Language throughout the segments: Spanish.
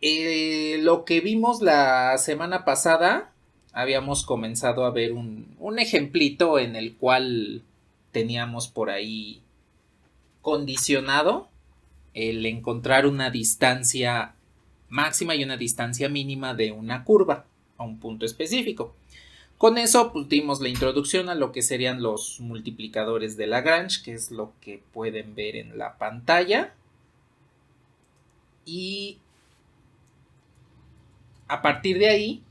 Lo que vimos la semana pasada, habíamos comenzado a ver un ejemplito en el cual teníamos por ahí condicionado el encontrar una distancia máxima y una distancia mínima de una curva a un punto específico. Con eso pues, dimos la introducción a lo que serían los multiplicadores de Lagrange, que es lo que pueden ver en la pantalla. Y a partir de ahí,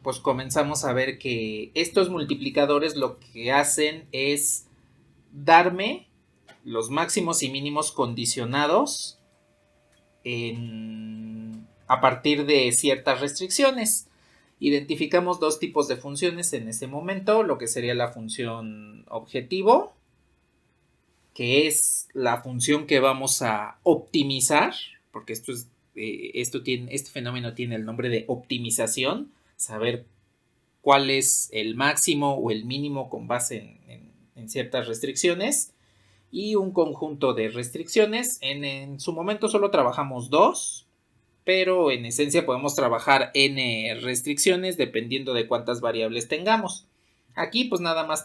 pues comenzamos a ver que estos multiplicadores lo que hacen es darme los máximos y mínimos condicionados a partir de ciertas restricciones. Identificamos dos tipos de funciones en ese momento, lo que sería la función objetivo, que es la función que vamos a optimizar, porque este fenómeno tiene el nombre de optimización, saber cuál es el máximo o el mínimo con base en ciertas restricciones, y un conjunto de restricciones. En su momento solo trabajamos dos, pero en esencia podemos trabajar n restricciones dependiendo de cuántas variables tengamos. Aquí pues nada más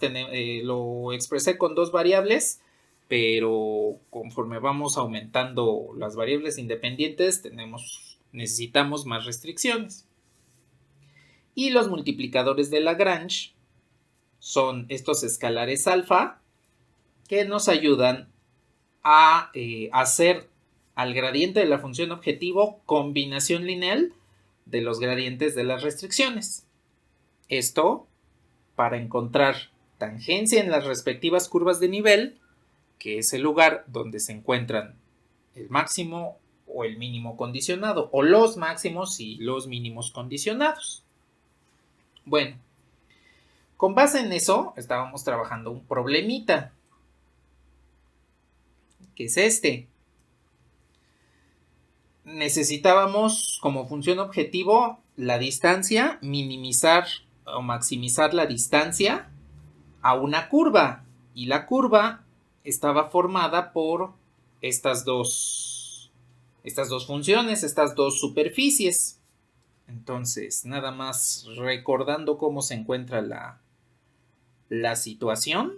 lo expresé con dos variables, pero conforme vamos aumentando las variables independientes necesitamos más restricciones. Y los multiplicadores de Lagrange son estos escalares alfa que nos ayudan a hacer al gradiente de la función objetivo combinación lineal de los gradientes de las restricciones. Esto para encontrar tangencia en las respectivas curvas de nivel, que es el lugar donde se encuentran el máximo o el mínimo condicionado, o los máximos y los mínimos condicionados. Bueno, con base en eso estábamos trabajando un problemita, que es este. Necesitábamos como función objetivo la distancia, minimizar o maximizar la distancia a una curva, y la curva estaba formada por estas dos funciones, estas dos superficies. Entonces, nada más recordando cómo se encuentra la situación.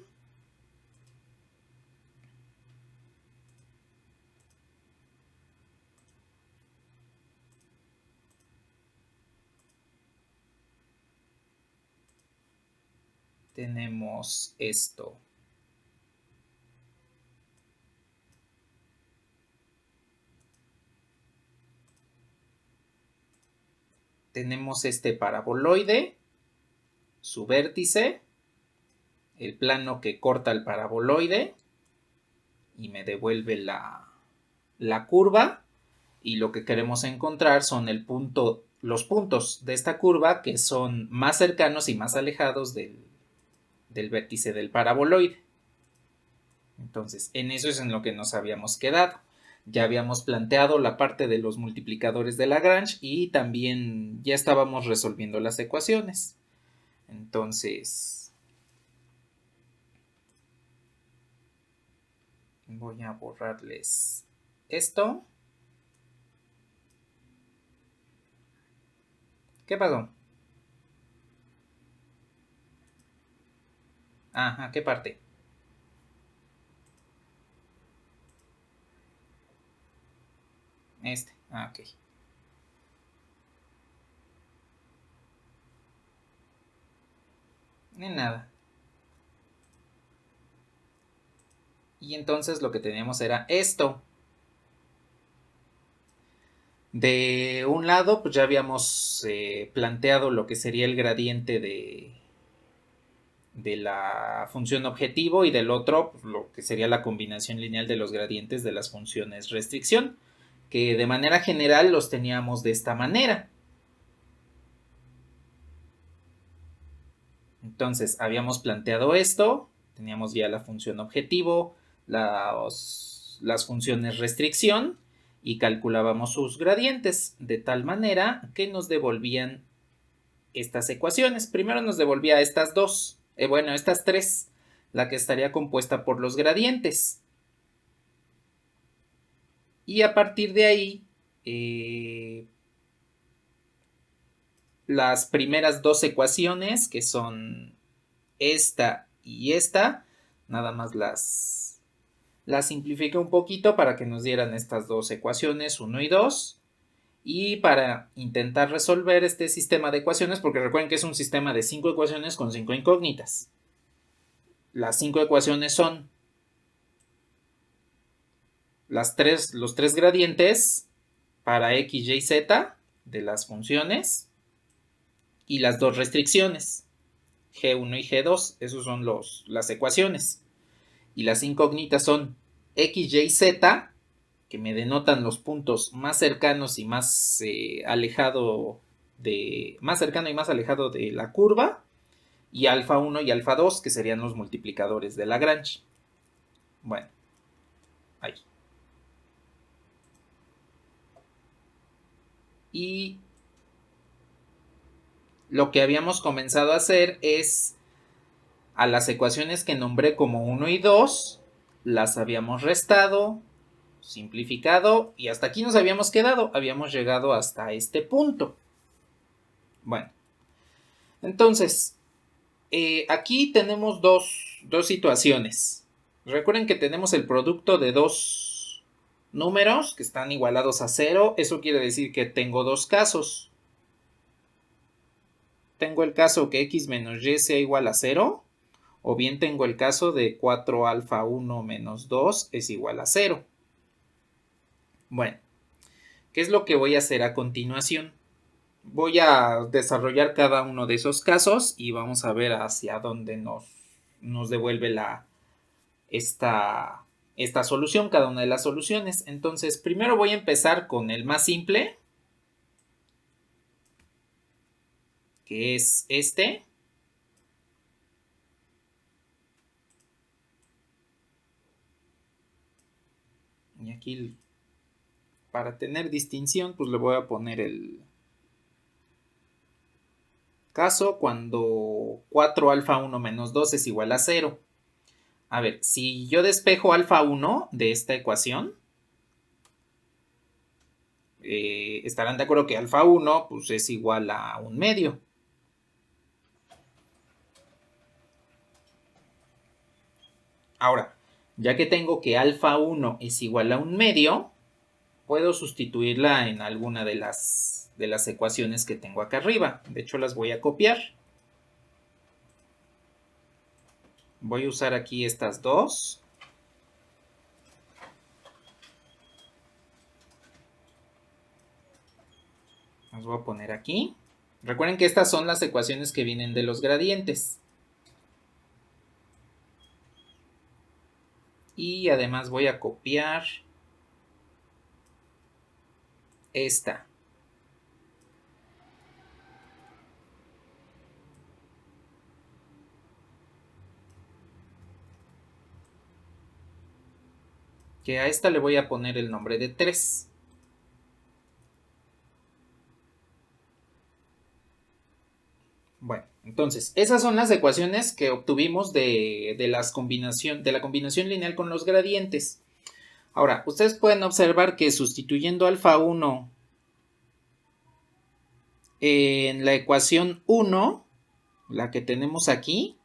Tenemos esto. Tenemos este paraboloide, su vértice, el plano que corta el paraboloide y me devuelve la curva, y lo que queremos encontrar son los puntos de esta curva que son más cercanos y más alejados del vértice del paraboloide. Entonces, en eso es en lo que nos habíamos quedado. Ya habíamos planteado la parte de los multiplicadores de Lagrange y también ya estábamos resolviendo las ecuaciones. Entonces, voy a borrarles esto. ¿Qué pasó? Ajá, ¿qué parte? Ok. Ni nada. Y entonces lo que teníamos era esto. De un lado, pues ya habíamos planteado lo que sería el gradiente de la función objetivo, y del otro, pues, lo que sería la combinación lineal de los gradientes de las funciones restricción, que de manera general los teníamos de esta manera. Entonces, habíamos planteado esto, teníamos ya la función objetivo, las funciones restricción, y calculábamos sus gradientes de tal manera que nos devolvían estas ecuaciones. Primero nos devolvía estas dos, estas tres, la que estaría compuesta por los gradientes. Y a partir de ahí las primeras dos ecuaciones, que son esta y esta, nada más las simplifiqué un poquito para que nos dieran estas dos ecuaciones, 1 y 2. Y para intentar resolver este sistema de ecuaciones, porque recuerden que es un sistema de 5 ecuaciones con 5 incógnitas. Las 5 ecuaciones son los tres gradientes para x, y, z de las funciones y las dos restricciones, g1 y g2, esos son las ecuaciones. Y las incógnitas son x, y, z, que me denotan los puntos más cercanos y más más cercano y más alejado de la curva, y alfa 1 y alfa 2, que serían los multiplicadores de Lagrange. Bueno, ahí. Y lo que habíamos comenzado a hacer es, a las ecuaciones que nombré como 1 y 2, las habíamos restado, simplificado, y hasta aquí nos habíamos quedado. Habíamos llegado hasta este punto. Bueno, entonces, aquí tenemos dos situaciones. Recuerden que tenemos el producto de dos números que están igualados a 0. Eso quiere decir que tengo dos casos. Tengo el caso que x menos y sea igual a 0, o bien tengo el caso de 4 alfa 1 menos 2 es igual a 0. Bueno, ¿qué es lo que voy a hacer a continuación? Voy a desarrollar cada uno de esos casos y vamos a ver hacia dónde nos devuelve esta solución, cada una de las soluciones. Entonces, primero voy a empezar con el más simple, que es este. Y aquí, para tener distinción, pues le voy a poner el caso cuando 4 alfa 1 menos 2 es igual a 0. A ver, si yo despejo alfa 1 de esta ecuación, estarán de acuerdo que alfa 1 pues, es igual a 1/2. Ahora, ya que tengo que alfa 1 es igual a 1/2, puedo sustituirla en alguna de las ecuaciones que tengo acá arriba. De hecho, las voy a copiar. Voy a usar aquí estas dos. Las voy a poner aquí. Recuerden que estas son las ecuaciones que vienen de los gradientes. Y además voy a copiar esta. Que a esta le voy a poner el nombre de 3. Bueno, entonces, esas son las ecuaciones que obtuvimos de la combinación lineal con los gradientes. Ahora, ustedes pueden observar que sustituyendo alfa 1 en la ecuación 1, la que tenemos aquí,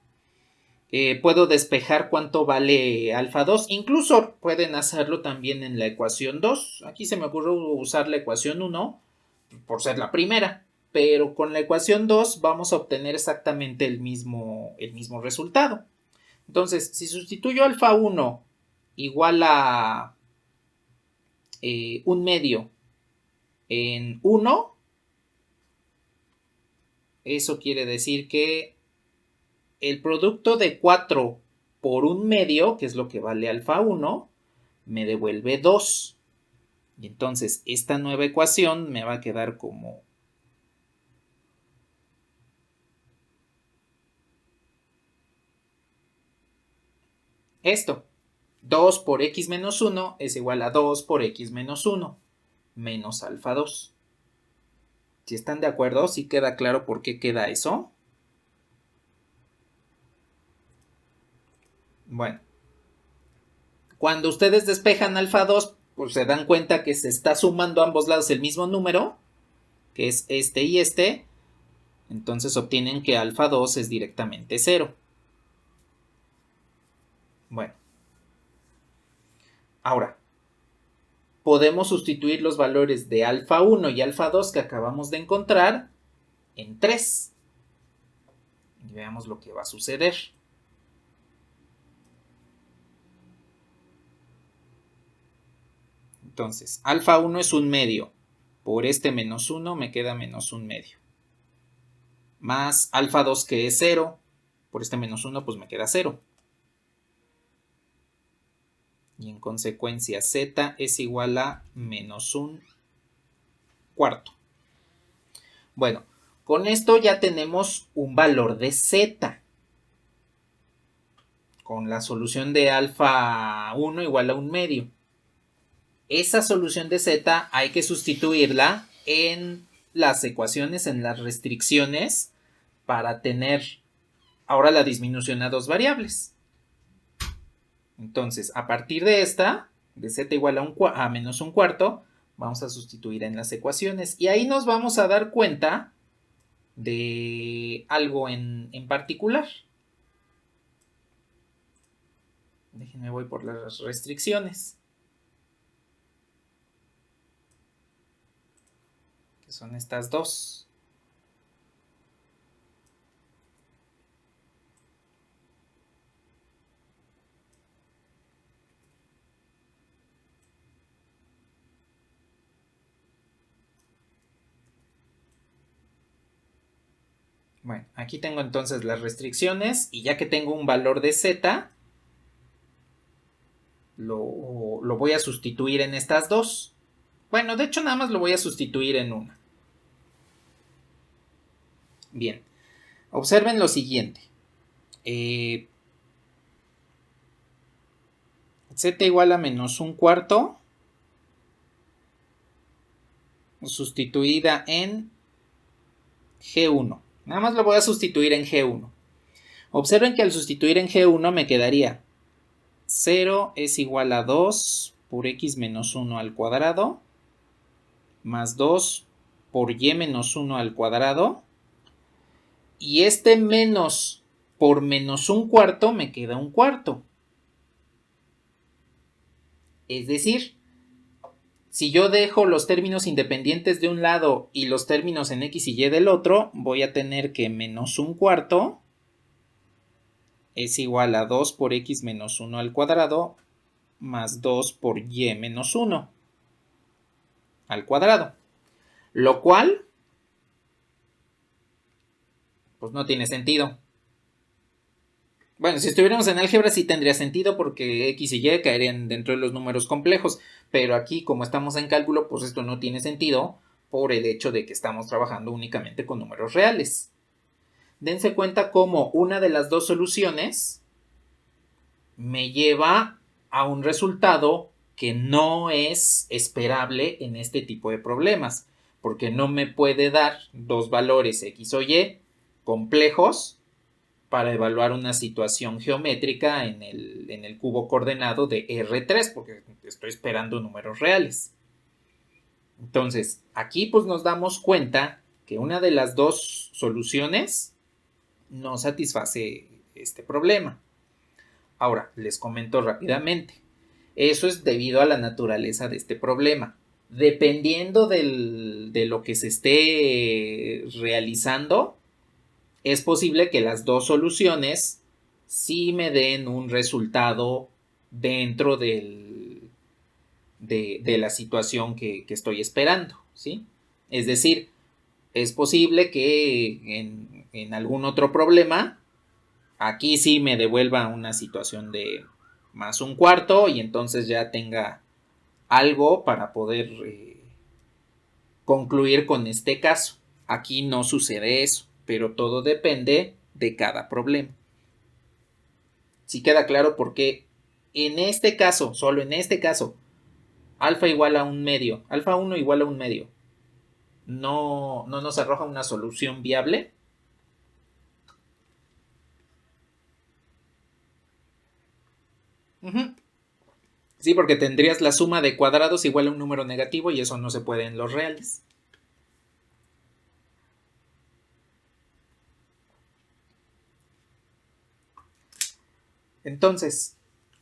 puedo despejar cuánto vale alfa 2. Incluso pueden hacerlo también en la ecuación 2. Aquí se me ocurrió usar la ecuación 1 por ser la primera. Pero con la ecuación 2 vamos a obtener exactamente el mismo resultado. Entonces, si sustituyo alfa 1 igual a 1/2 en 1, eso quiere decir que el producto de 4 por 1/2, que es lo que vale alfa 1, me devuelve 2. Y entonces esta nueva ecuación me va a quedar como esto. 2 por x menos 1 es igual a 2 por x menos 1 menos alfa 2. Si están de acuerdo, ¿sí queda claro por qué queda eso? Bueno, cuando ustedes despejan alfa 2, pues se dan cuenta que se está sumando a ambos lados el mismo número, que es este y este, Entonces obtienen que alfa 2 es directamente 0. Bueno. Ahora, podemos sustituir los valores de alfa 1 y alfa 2 que acabamos de encontrar en 3. Y veamos lo que va a suceder. Entonces, alfa 1 es un medio. Por este menos 1 me queda menos un medio. Más alfa 2 que es 0. Por este menos 1 pues me queda 0. Y en consecuencia z es igual a menos un cuarto. Bueno, con esto ya tenemos un valor de z. Con la solución de alfa 1 igual a un medio. Esa solución de z hay que sustituirla en las ecuaciones, en las restricciones, para tener ahora la disminución a dos variables. Entonces, a partir de esta, de z igual a menos un cuarto, vamos a sustituir en las ecuaciones. Y ahí nos vamos a dar cuenta de algo en particular. Déjenme voy por las restricciones. Que son estas dos. Bueno, aquí tengo entonces las restricciones y ya que tengo un valor de z, lo voy a sustituir en estas dos. Bueno, de hecho nada más lo voy a sustituir en una. Bien, observen lo siguiente. Z igual a menos un cuarto sustituida en G1. Nada más lo voy a sustituir en G1. Observen que al sustituir en G1 me quedaría 0 es igual a 2 por x menos 1 al cuadrado más 2 por y menos 1 al cuadrado. Y este menos por menos un cuarto me queda un cuarto. Es decir, si yo dejo los términos independientes de un lado y los términos en x y y del otro, voy a tener que menos un cuarto es igual a 2 por x menos 1 al cuadrado más 2 por y menos 1 al cuadrado. Lo cual, pues no tiene sentido. Bueno, si estuviéramos en álgebra sí tendría sentido porque x y y caerían dentro de los números complejos, pero aquí como estamos en cálculo, pues esto no tiene sentido por el hecho de que estamos trabajando únicamente con números reales. Dense cuenta cómo una de las dos soluciones me lleva a un resultado que no es esperable en este tipo de problemas, porque no me puede dar dos valores x o y complejos para evaluar una situación geométrica en el cubo coordenado de R3, porque estoy esperando números reales. Entonces, aquí pues nos damos cuenta que una de las dos soluciones no satisface este problema. Ahora, les comento rápidamente. Eso es debido a la naturaleza de este problema. Dependiendo de lo que se esté realizando, es posible que las dos soluciones sí me den un resultado dentro de la situación que estoy esperando, ¿sí? Es decir, es posible que en algún otro problema, aquí sí me devuelva una situación de más un cuarto y entonces ya tenga algo para poder concluir con este caso. Aquí no sucede eso, pero todo depende de cada problema. Si queda claro por qué en este caso, solo en este caso, alfa igual a un medio, alfa 1 igual a un medio, no nos arroja una solución viable. Sí, porque tendrías la suma de cuadrados igual a un número negativo y eso no se puede en los reales. Entonces,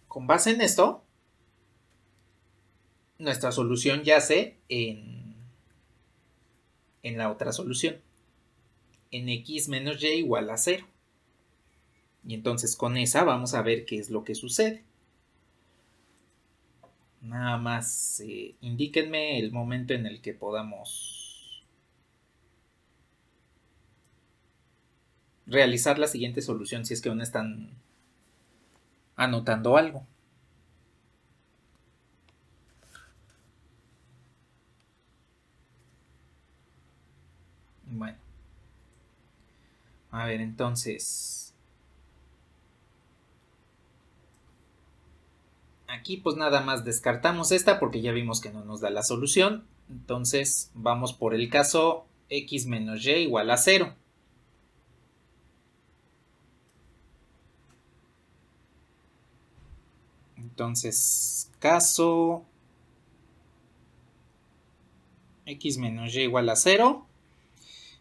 con base en esto, nuestra solución yace en la otra solución, en x menos y igual a 0. Y entonces con esa vamos a ver qué es lo que sucede. Nada más indíquenme el momento en el que podamos realizar la siguiente solución, si es que aún están anotando algo. Bueno, a ver, entonces aquí pues nada más descartamos esta porque ya vimos que no nos da la solución. Entonces vamos por el caso x menos y igual a 0. Entonces, caso x menos y igual a 0.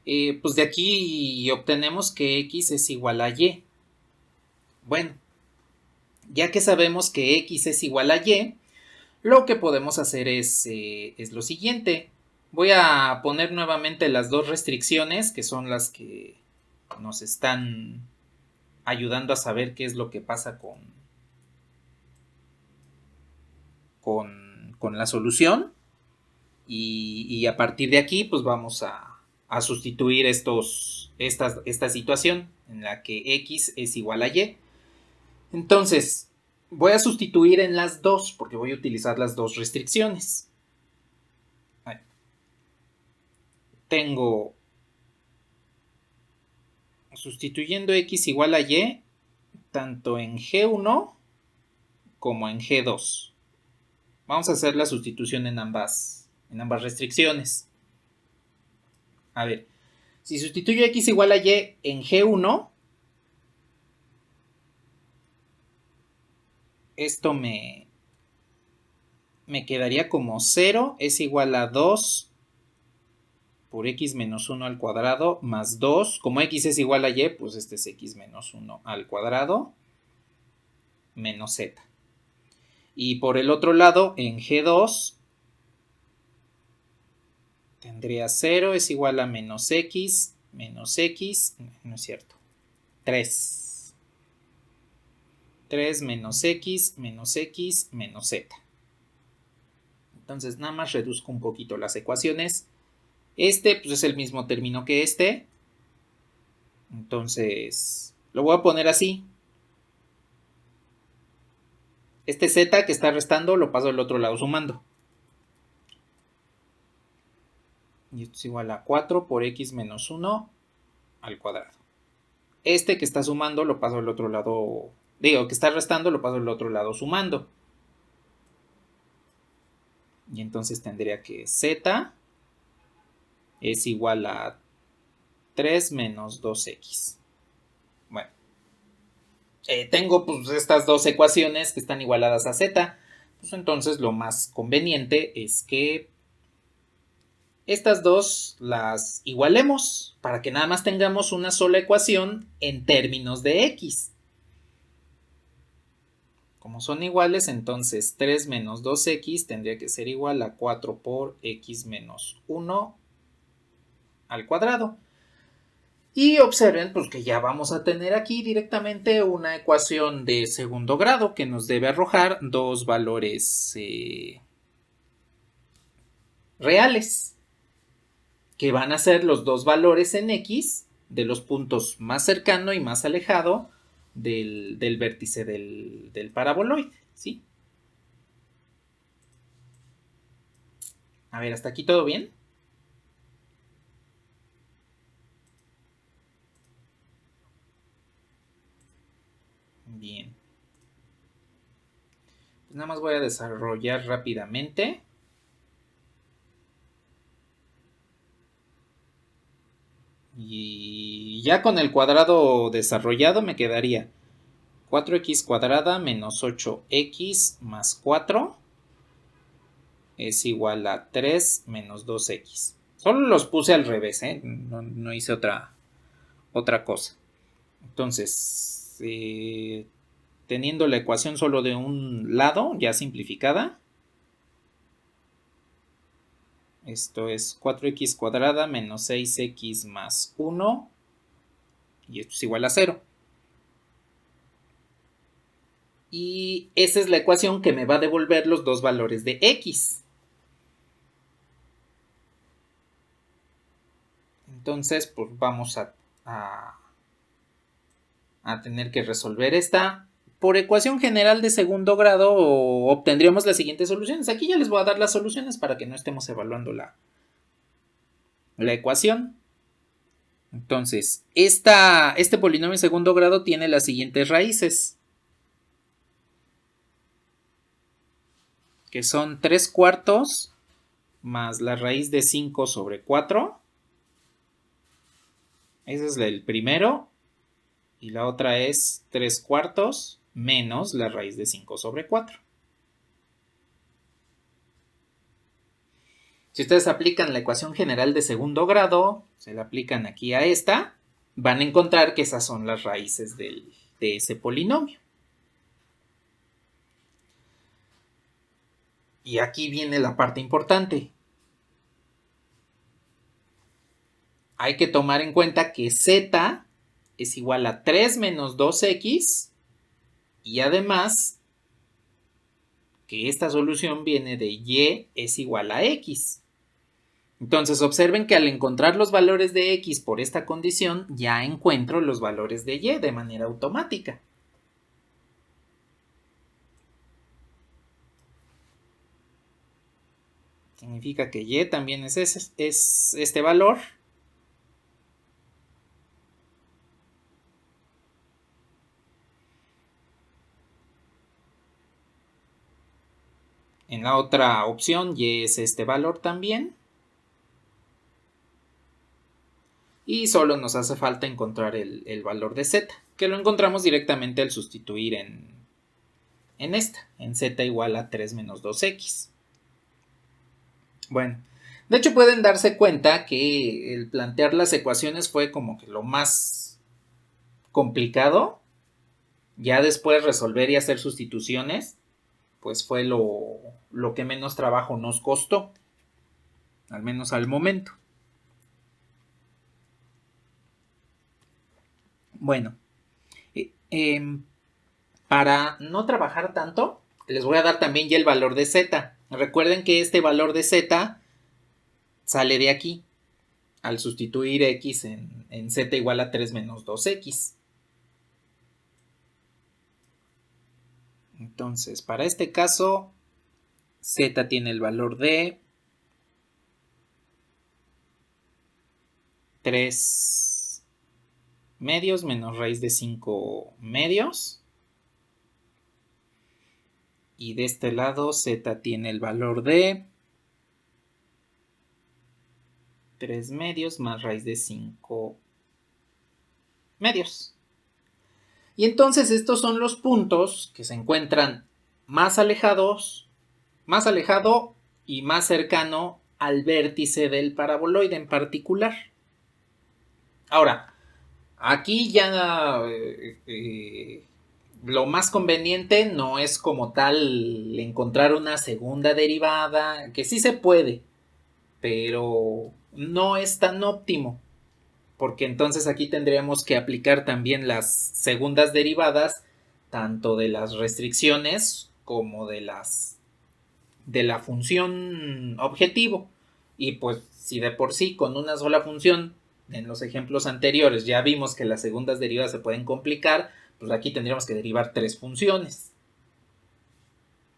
Pues de aquí obtenemos que x es igual a y. Bueno, ya que sabemos que x es igual a y, lo que podemos hacer es lo siguiente. Voy a poner nuevamente las dos restricciones, que son las que nos están ayudando a saber qué es lo que pasa con la solución. Y a partir de aquí, pues vamos a sustituir esta situación en la que x es igual a y. Entonces, voy a sustituir en las dos, porque voy a utilizar las dos restricciones. Tengo, sustituyendo x igual a y, tanto en G1 como en G2. Vamos a hacer la sustitución en ambas restricciones. A ver, si sustituyo x igual a y en G1, esto me quedaría como 0 es igual a 2 por x menos 1 al cuadrado más 2. Como x es igual a y, pues este es x menos 1 al cuadrado menos z. Y por el otro lado, en G2, tendría 0 es igual a menos x, no es cierto, 3. 3 menos x, menos z. Entonces nada más reduzco un poquito las ecuaciones. Este pues es el mismo término que este. Entonces lo voy a poner así. Este z que está restando lo paso al otro lado sumando. Y esto es igual a 4 por x menos 1 al cuadrado. Este que está sumando lo paso al otro lado. Digo, que está restando lo paso al otro lado sumando. Y entonces tendría que z es igual a 3 menos 2x. Bueno, tengo pues estas dos ecuaciones que están igualadas a z. Pues entonces lo más conveniente es que estas dos las igualemos para que nada más tengamos una sola ecuación en términos de x. Como son iguales, entonces 3 menos 2x tendría que ser igual a 4 por x menos 1 al cuadrado. Y observen pues, que ya vamos a tener aquí directamente una ecuación de segundo grado que nos debe arrojar dos valores reales, que van a ser los dos valores en x de los puntos más cercano y más alejado del vértice del paraboloide, ¿sí? A ver, ¿hasta aquí todo bien? Bien. Pues nada más voy a desarrollar rápidamente. Y ya con el cuadrado desarrollado me quedaría 4x cuadrada menos 8x más 4 es igual a 3 menos 2x. Solo los puse al revés, no hice otra cosa. Entonces, teniendo la ecuación solo de un lado, ya simplificada. Esto es 4x cuadrada menos 6x más 1. Y esto es igual a 0. Y esa es la ecuación que me va a devolver los dos valores de x. Entonces, pues vamos a tener que resolver esta. Por ecuación general de segundo grado obtendríamos las siguientes soluciones. Aquí ya les voy a dar las soluciones para que no estemos evaluando la ecuación. Entonces, este polinomio de segundo grado tiene las siguientes raíces, que son 3/4 más la raíz de 5 sobre 4. Ese es el primero. Y la otra es 3/4 menos la raíz de 5 sobre 4. Si ustedes aplican la ecuación general de segundo grado, se la aplican aquí a esta, van a encontrar que esas son las raíces de ese polinomio. Y aquí viene la parte importante. Hay que tomar en cuenta que z es igual a 3 menos 2x y además que esta solución viene de y es igual a x. Entonces observen que al encontrar los valores de x por esta condición, ya encuentro los valores de y de manera automática. Significa que y también es este valor. En la otra opción y es este valor también. Y solo nos hace falta encontrar el valor de z, que lo encontramos directamente al sustituir en esta, en z igual a 3 menos 2x. Bueno, de hecho pueden darse cuenta que el plantear las ecuaciones fue como que lo más complicado. Ya después resolver y hacer sustituciones, pues fue lo que menos trabajo nos costó, al menos al momento. Bueno, para no trabajar tanto, les voy a dar también ya el valor de z. Recuerden que este valor de z sale de aquí, al sustituir x en z igual a 3 menos 2x. Entonces, para este caso, z tiene el valor de 3 medios menos raíz de 5 medios. Y de este lado z tiene el valor de 3 medios más raíz de 5 medios. Y entonces estos son los puntos que se encuentran más alejados, más alejado y más cercano al vértice del paraboloide en particular. Ahora, aquí ya lo más conveniente no es como tal encontrar una segunda derivada, que sí se puede, pero no es tan óptimo, porque entonces aquí tendríamos que aplicar también las segundas derivadas, tanto de las restricciones como de la función objetivo. Y pues si de por sí con una sola función en los ejemplos anteriores ya vimos que las segundas derivadas se pueden complicar, pues aquí tendríamos que derivar 3 funciones.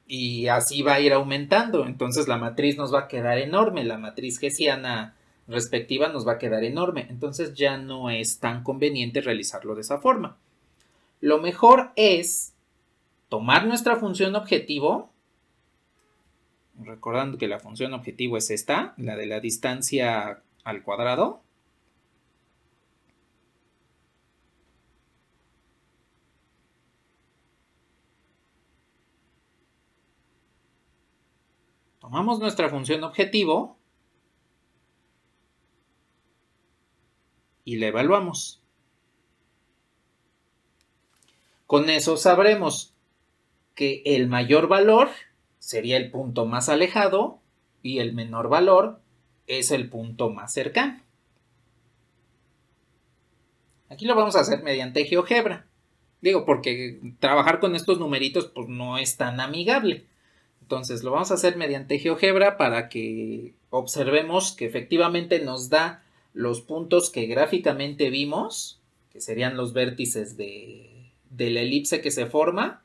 Y así va a ir aumentando. Entonces la matriz nos va a quedar enorme. La matriz hessiana respectiva nos va a quedar enorme. Entonces ya no es tan conveniente realizarlo de esa forma. Lo mejor es tomar nuestra función objetivo, recordando que la función objetivo es esta, la de la distancia al cuadrado. Tomamos nuestra función objetivo y la evaluamos. Con eso sabremos que el mayor valor sería el punto más alejado y el menor valor es el punto más cercano. Aquí lo vamos a hacer mediante GeoGebra. Digo, porque trabajar con estos numeritos pues no es tan amigable. Entonces lo vamos a hacer mediante GeoGebra para que observemos que efectivamente nos da los puntos que gráficamente vimos, que serían los vértices de la elipse que se forma,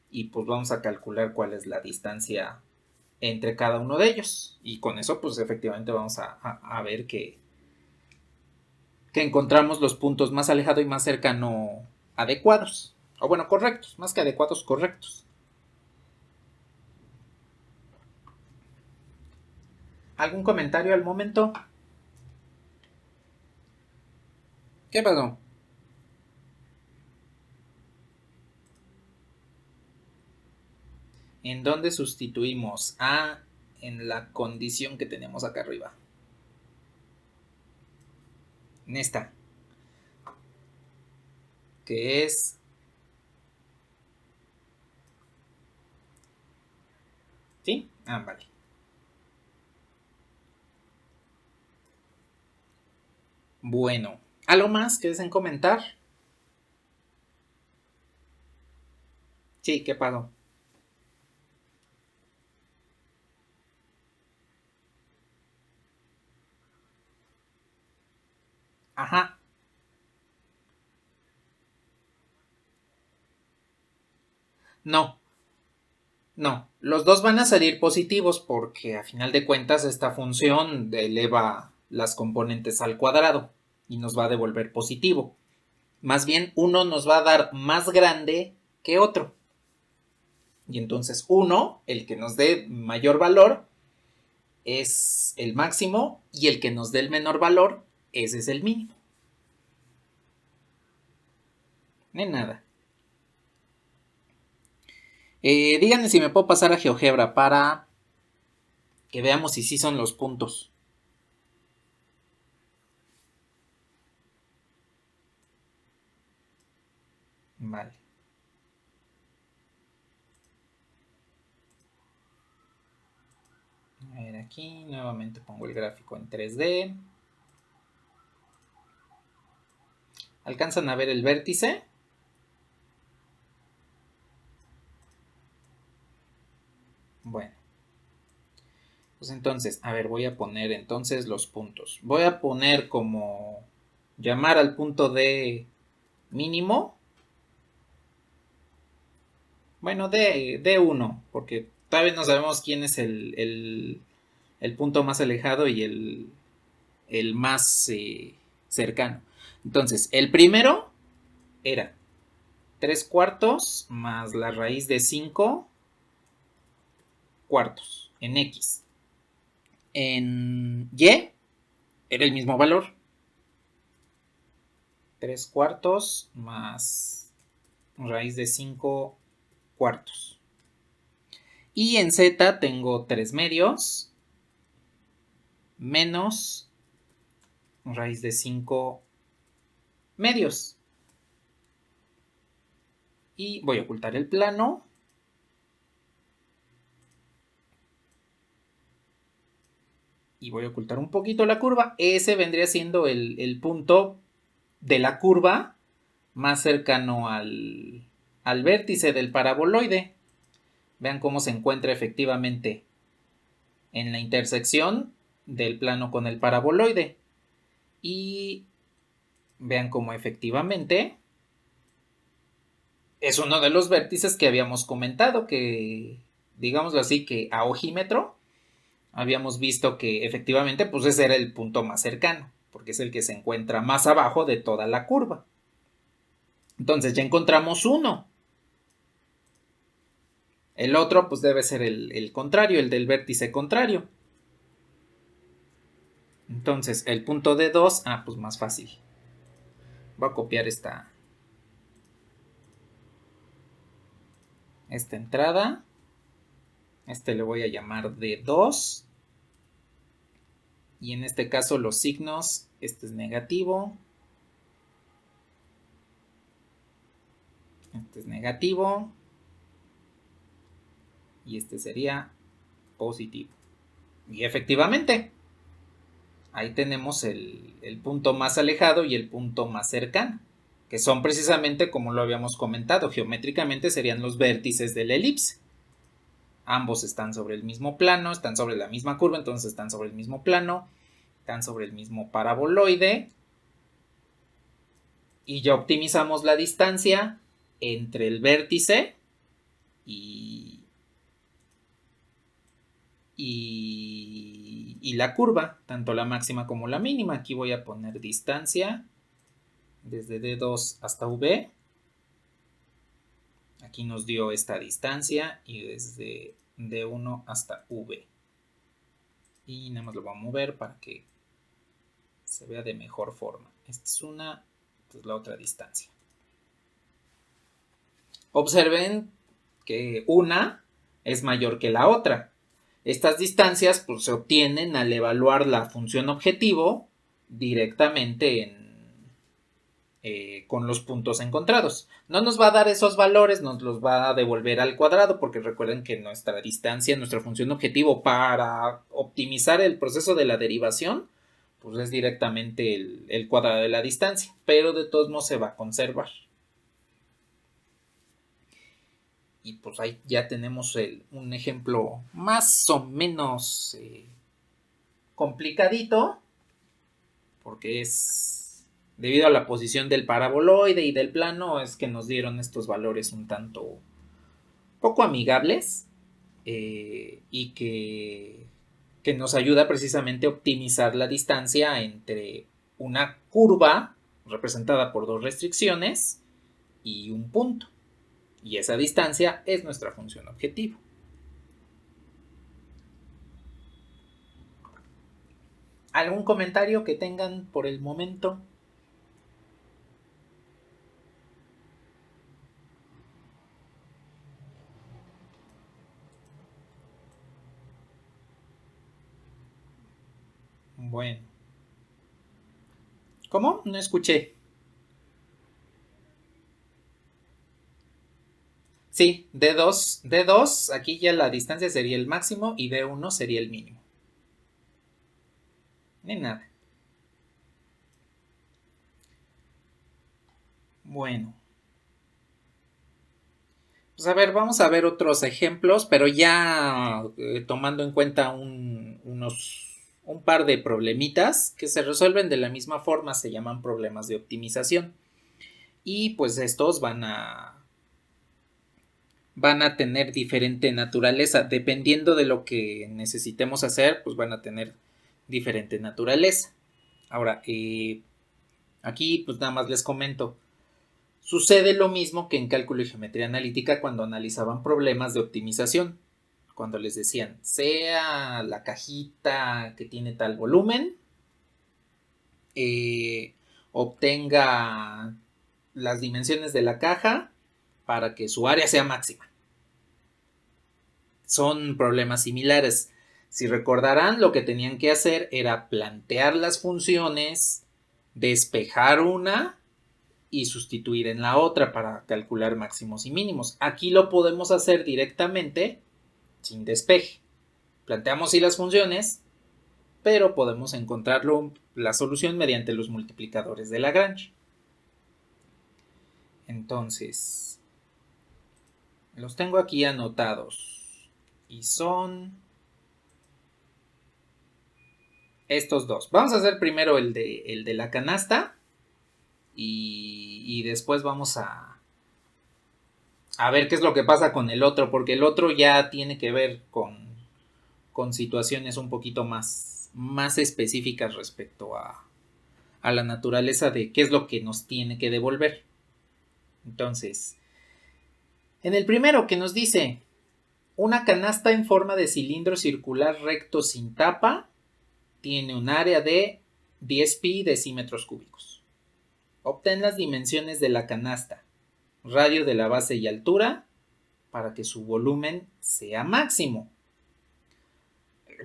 y pues vamos a calcular cuál es la distancia entre cada uno de ellos. Y con eso pues efectivamente vamos a ver que encontramos los puntos más alejado y más cercano adecuados. O bueno, correctos, más que adecuados, correctos. ¿Algún comentario al momento? ¿Qué pasó? ¿En dónde sustituimos a en la condición que tenemos acá arriba? En esta. Que es... ¿Sí? Ah, vale. Bueno. ¿Algo más que deseen comentar? Sí, ¿qué pasó? Ajá. No, no. Los dos van a salir positivos porque a final de cuentas esta función eleva las componentes al cuadrado y nos va a devolver positivo. Más bien uno nos va a dar más grande que otro. Y entonces uno, el que nos dé mayor valor, es el máximo y el que nos dé el menor valor, ese es el mínimo. No hay nada. Díganme si me puedo pasar a GeoGebra para que veamos si sí son los puntos. Vale. A ver, aquí nuevamente pongo el gráfico en 3D. ¿Alcanzan a ver el vértice? Bueno. Pues entonces, a ver, voy a poner entonces los puntos. Voy a poner como llamar al punto D mínimo. Bueno, D1, porque todavía no sabemos quién es el punto más alejado y el más cercano. Entonces, el primero era 3 cuartos más la raíz de 5 cuartos en X. En Y era el mismo valor. 3 cuartos más raíz de 5 cuartos. Y en Z tengo 3 medios menos raíz de 5 medios. Y voy a ocultar el plano. Y voy a ocultar un poquito la curva. Ese vendría siendo el punto de la curva más cercano al vértice del paraboloide. Vean cómo se encuentra efectivamente en la intersección del plano con el paraboloide. Y vean cómo efectivamente es uno de los vértices que habíamos comentado, que digámoslo así, que a ojímetro habíamos visto que efectivamente pues ese era el punto más cercano, porque es el que se encuentra más abajo de toda la curva. Entonces ya encontramos uno. El otro pues debe ser el contrario, el del vértice contrario. Entonces el punto de 2, pues más fácil. Voy a copiar esta entrada. Este le voy a llamar D2. Y en este caso los signos, este es negativo. Este es negativo. Y este sería positivo. Y efectivamente, ahí tenemos el punto más alejado y el punto más cercano, que son precisamente, como lo habíamos comentado, geométricamente serían los vértices de la elipse. Ambos están sobre el mismo plano, están sobre la misma curva, entonces están sobre el mismo plano, están sobre el mismo paraboloide. Y ya optimizamos la distancia entre el vértice y la curva, tanto la máxima como la mínima. Aquí voy a poner distancia desde D2 hasta V. Aquí nos dio esta distancia y desde D1 hasta V. Y nada más lo voy a mover para que se vea de mejor forma. Esta es una, esta es la otra distancia. Observen que una es mayor que la otra. Estas distancias pues, se obtienen al evaluar la función objetivo directamente con los puntos encontrados. No nos va a dar esos valores, nos los va a devolver al cuadrado, porque recuerden que nuestra distancia, nuestra función objetivo para optimizar el proceso de la derivación, pues es directamente el cuadrado de la distancia, pero de todos modos se va a conservar. Y pues ahí ya tenemos un ejemplo más o menos complicadito, porque es debido a la posición del paraboloide y del plano, es que nos dieron estos valores un tanto poco amigables y que nos ayuda precisamente a optimizar la distancia entre una curva representada por dos restricciones y un punto. Y esa distancia es nuestra función objetivo. ¿Algún comentario que tengan por el momento? Bueno. ¿Cómo? No escuché. Sí, D2, aquí ya la distancia sería el máximo y D1 sería el mínimo. Ni nada. Bueno. Pues a ver, vamos a ver otros ejemplos, pero ya tomando en cuenta un par de problemitas que se resuelven de la misma forma, se llaman problemas de optimización. Y pues estos van a tener diferente naturaleza. Dependiendo de lo que necesitemos hacer, pues van a tener diferente naturaleza. Ahora, aquí pues nada más les comento. Sucede lo mismo que en cálculo y geometría analítica cuando analizaban problemas de optimización. Cuando les decían, sea la cajita que tiene tal volumen, obtenga las dimensiones de la caja para que su área sea máxima. Son problemas similares. Si recordarán, lo que tenían que hacer era plantear las funciones, despejar una y sustituir en la otra para calcular máximos y mínimos. Aquí lo podemos hacer directamente sin despeje. Planteamos sí las funciones, pero podemos encontrarlo la solución mediante los multiplicadores de Lagrange. Entonces, los tengo aquí anotados y son estos dos. Vamos a hacer primero el de la canasta y después vamos a ver qué es lo que pasa con el otro, porque el otro ya tiene que ver con situaciones un poquito más específicas respecto a la naturaleza de qué es lo que nos tiene que devolver. Entonces, en el primero que nos dice una canasta en forma de cilindro circular recto sin tapa tiene un área de 10 pi decímetros cúbicos. Obtén las dimensiones de la canasta, radio de la base y altura para que su volumen sea máximo.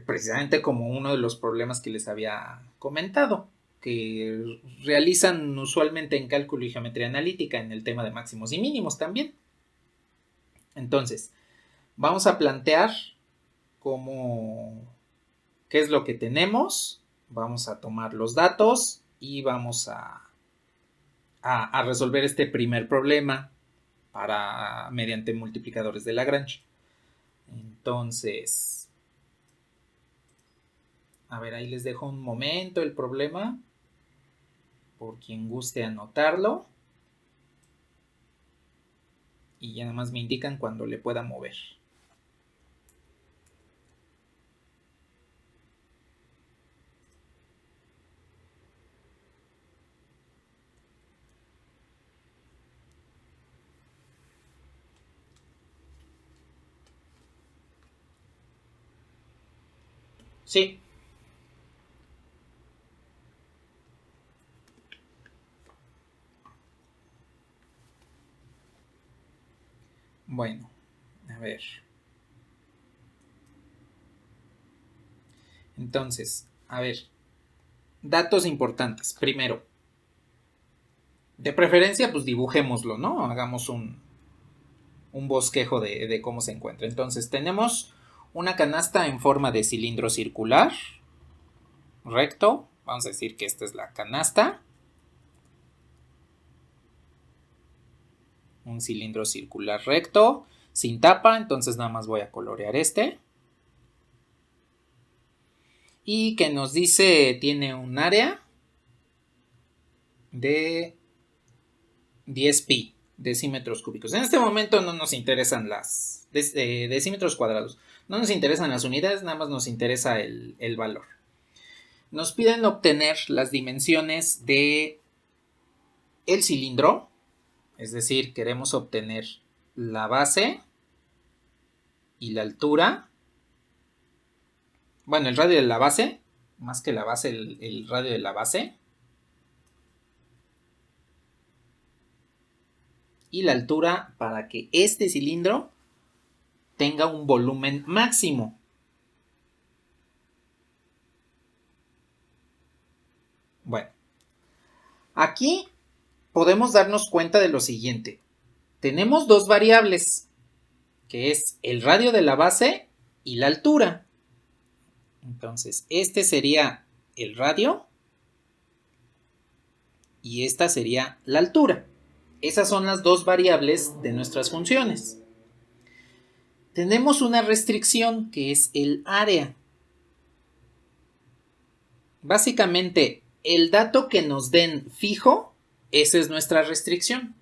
Precisamente como uno de los problemas que les había comentado. que realizan usualmente en cálculo y geometría analítica en el tema de máximos y mínimos también. Entonces, vamos a plantear qué es lo que tenemos, vamos a tomar los datos y vamos a resolver este primer problema mediante multiplicadores de Lagrange. Entonces, a ver, ahí les dejo un momento el problema, por quien guste anotarlo. Y ya nada más me indican cuando le pueda mover. Sí. Bueno, a ver. Entonces, a ver. Datos importantes. Primero, de preferencia, pues dibujémoslo, ¿no? Hagamos un bosquejo de cómo se encuentra. Entonces, tenemos una canasta en forma de cilindro circular, recto. Vamos a decir que esta es la canasta. Un cilindro circular recto, sin tapa, entonces nada más voy a colorear este. Y que nos dice, tiene un área de 10 pi decímetros cúbicos. En este momento no nos interesan las decímetros cuadrados. No nos interesan las unidades, nada más nos interesa el valor. Nos piden obtener las dimensiones de el cilindro, es decir, queremos obtener la base y la altura. Bueno, el radio de la base, más que la base, el radio de la base. Y la altura para que este cilindro tenga un volumen máximo. Bueno, aquí podemos darnos cuenta de lo siguiente. Tenemos dos variables, que es el radio de la base y la altura. Entonces, este sería el radio y esta sería la altura. Esas son las dos variables de nuestras funciones. Tenemos una restricción que es el área. Básicamente, el dato que nos den fijo, esa es nuestra restricción.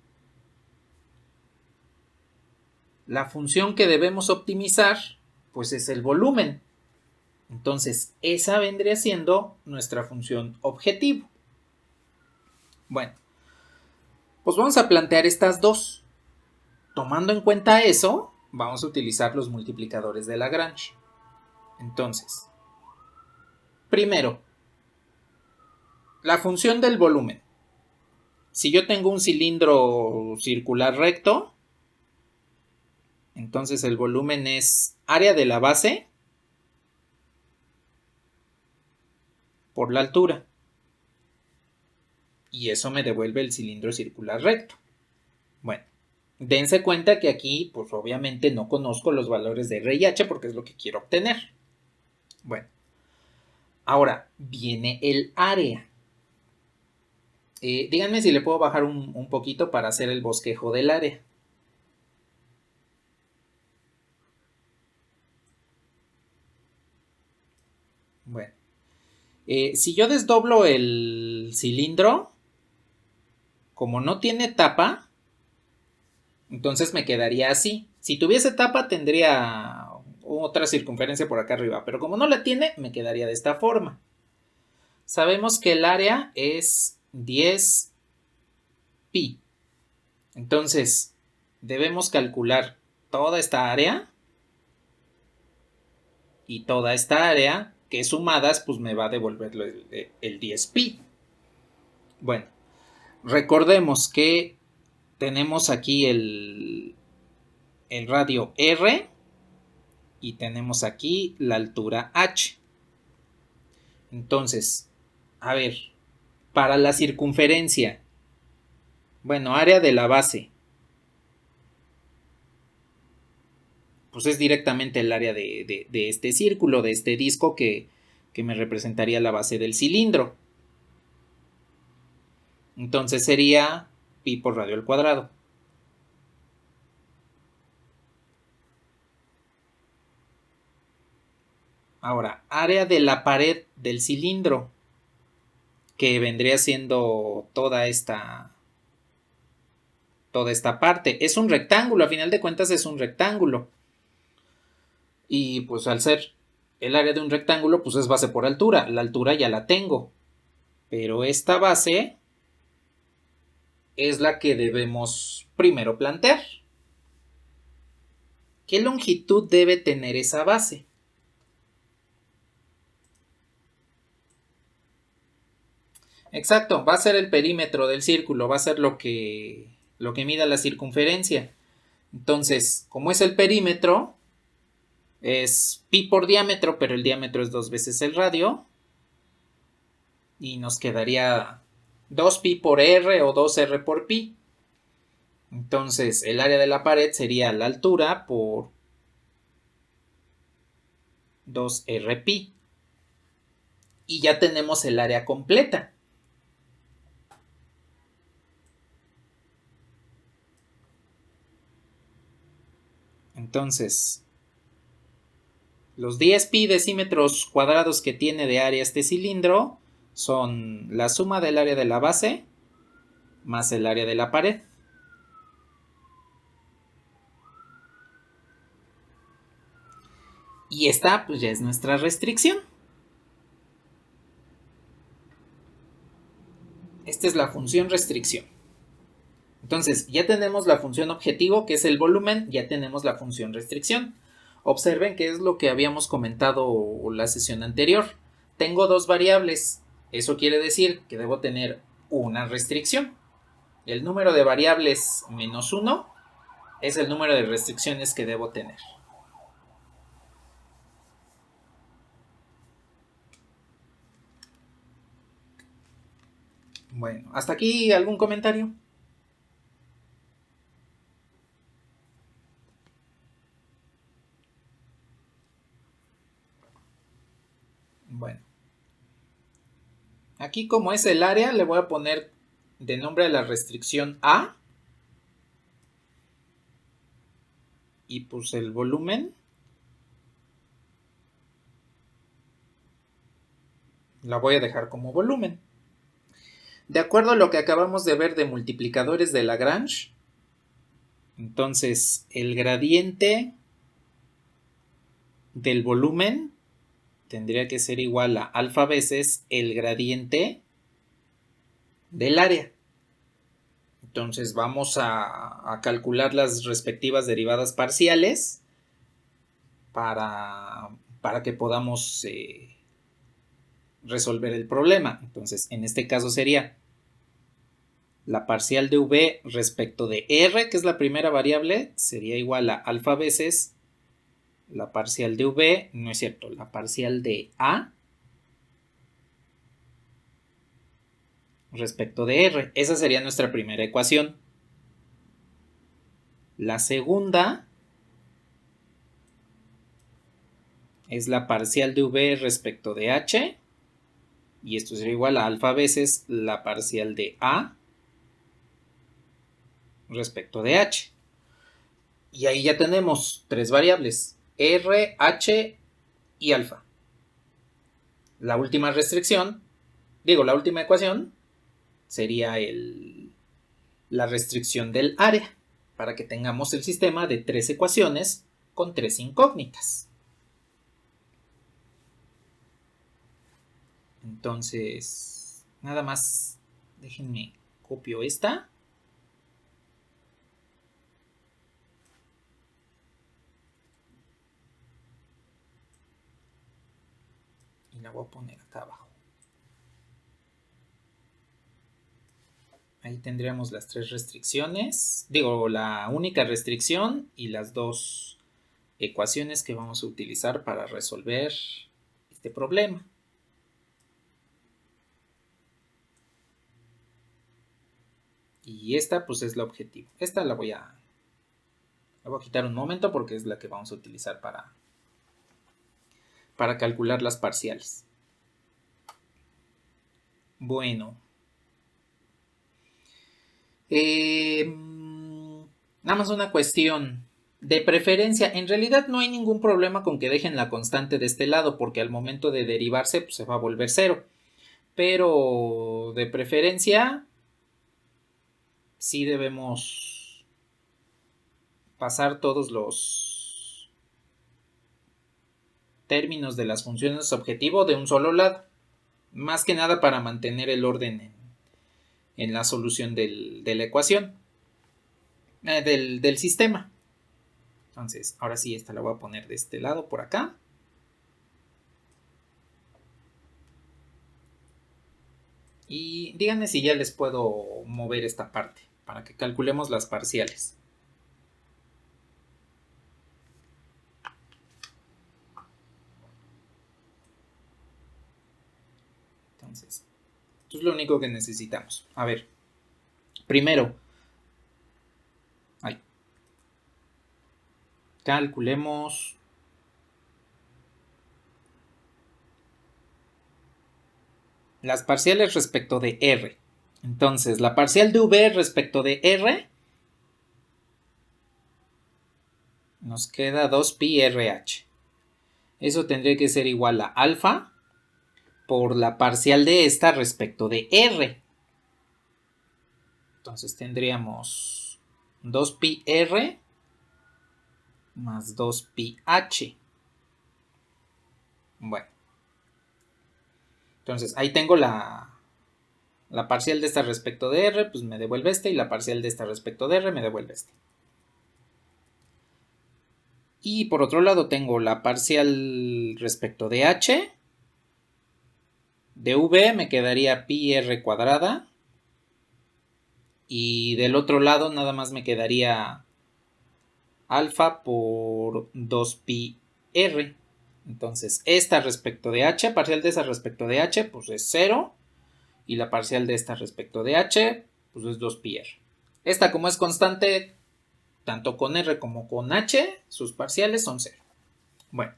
La función que debemos optimizar, pues es el volumen. Entonces, esa vendría siendo nuestra función objetivo. Bueno, pues vamos a plantear estas dos. Tomando en cuenta eso, vamos a utilizar los multiplicadores de Lagrange. Entonces, primero, la función del volumen. Si yo tengo un cilindro circular recto, entonces el volumen es área de la base por la altura. Y eso me devuelve el cilindro circular recto. Bueno, dense cuenta que aquí, pues obviamente no conozco los valores de R y H porque es lo que quiero obtener. Bueno, ahora viene el área. Díganme si le puedo bajar un poquito para hacer el bosquejo del área. Bueno, si yo desdoblo el cilindro, como no tiene tapa, entonces me quedaría así. Si tuviese tapa tendría otra circunferencia por acá arriba, pero como no la tiene, me quedaría de esta forma. Sabemos que el área es 10 pi. Entonces, debemos calcular toda esta área y toda esta área, que sumadas, pues me va a devolver el 10 pi. Bueno, recordemos que tenemos aquí el radio R y tenemos aquí la altura H. Entonces, a ver, Para la circunferencia, bueno, área de la base, pues es directamente el área de este círculo, de este disco que me representaría la base del cilindro. Entonces sería pi por radio al cuadrado. Ahora, área de la pared del cilindro, que vendría siendo toda esta parte. Es un rectángulo, a final de cuentas es un rectángulo. Y pues al ser el área de un rectángulo, pues es base por altura. La altura ya la tengo. Pero esta base es la que debemos primero plantear. ¿Qué longitud debe tener esa base? Exacto, va a ser el perímetro del círculo, va a ser lo que mida la circunferencia. Entonces, como es el perímetro, es pi por diámetro, pero el diámetro es 2 veces el radio. Y nos quedaría 2pi por r o 2r por pi. Entonces, el área de la pared sería la altura por 2r pi. Y ya tenemos el área completa. Entonces, los 10 pi decímetros cuadrados que tiene de área este cilindro son la suma del área de la base más el área de la pared. Y esta pues ya es nuestra restricción. Esta es la función restricción. Entonces, ya tenemos la función objetivo, que es el volumen, ya tenemos la función restricción. Observen que es lo que habíamos comentado la sesión anterior. Tengo dos variables. Eso quiere decir que debo tener una restricción. El número de variables menos 1 es el número de restricciones que debo tener. Bueno, ¿hasta aquí algún comentario? Bueno. Aquí como es el área, le voy a poner de nombre a la restricción A. Y pues el volumen la voy a dejar como volumen. De acuerdo a lo que acabamos de ver de multiplicadores de Lagrange, entonces el gradiente del volumen tendría que ser igual a alfa veces el gradiente del área. Entonces vamos a calcular las respectivas derivadas parciales para que podamos resolver el problema. Entonces, en este caso sería la parcial de v respecto de r, que es la primera variable, sería igual a alfa veces la parcial de v, no es cierto, la parcial de a respecto de r. Esa sería nuestra primera ecuación. La segunda es la parcial de v respecto de h, y esto sería igual a alfa veces la parcial de a respecto de h. Y ahí ya tenemos tres variables, r, h y alfa. La última restricción, la última ecuación sería la restricción del área, para que tengamos el sistema de tres ecuaciones con tres incógnitas. Entonces, nada más, déjenme copio esta. Y la voy a poner acá abajo. Ahí tendríamos las tres restricciones, la única restricción y las dos ecuaciones que vamos a utilizar para resolver este problema. Y esta pues es la objetivo. Esta la voy a quitar un momento porque es la que vamos a utilizar para calcular las parciales. Bueno. Nada más una cuestión. De preferencia, en realidad no hay ningún problema con que dejen la constante de este lado, porque al momento de derivarse pues, se va a volver 0. Pero de preferencia, sí debemos pasar todos los términos de las funciones objetivo de un solo lado. Más que nada para mantener el orden en la solución de la ecuación, del sistema. Entonces, ahora sí, esta la voy a poner de este lado, por acá. Y díganme si ya les puedo mover esta parte, para que calculemos las parciales. Entonces, esto es lo único que necesitamos. A ver, primero, calculemos las parciales respecto de R. Entonces, la parcial de V respecto de R nos queda 2pi RH. Eso tendría que ser igual a alfa por la parcial de esta respecto de R. Entonces tendríamos 2pi R más 2pi H. Bueno. Entonces ahí tengo la parcial de esta respecto de R, pues me devuelve este, y la parcial de esta respecto de R me devuelve este. Y por otro lado tengo la parcial respecto de H. De V me quedaría pi R cuadrada. Y del otro lado nada más me quedaría alfa por 2pi R. Entonces esta respecto de H, parcial de esa respecto de H, pues es 0. Y la parcial de esta respecto de H, pues es 2pi R. Esta, como es constante, tanto con R como con H, sus parciales son 0. Bueno,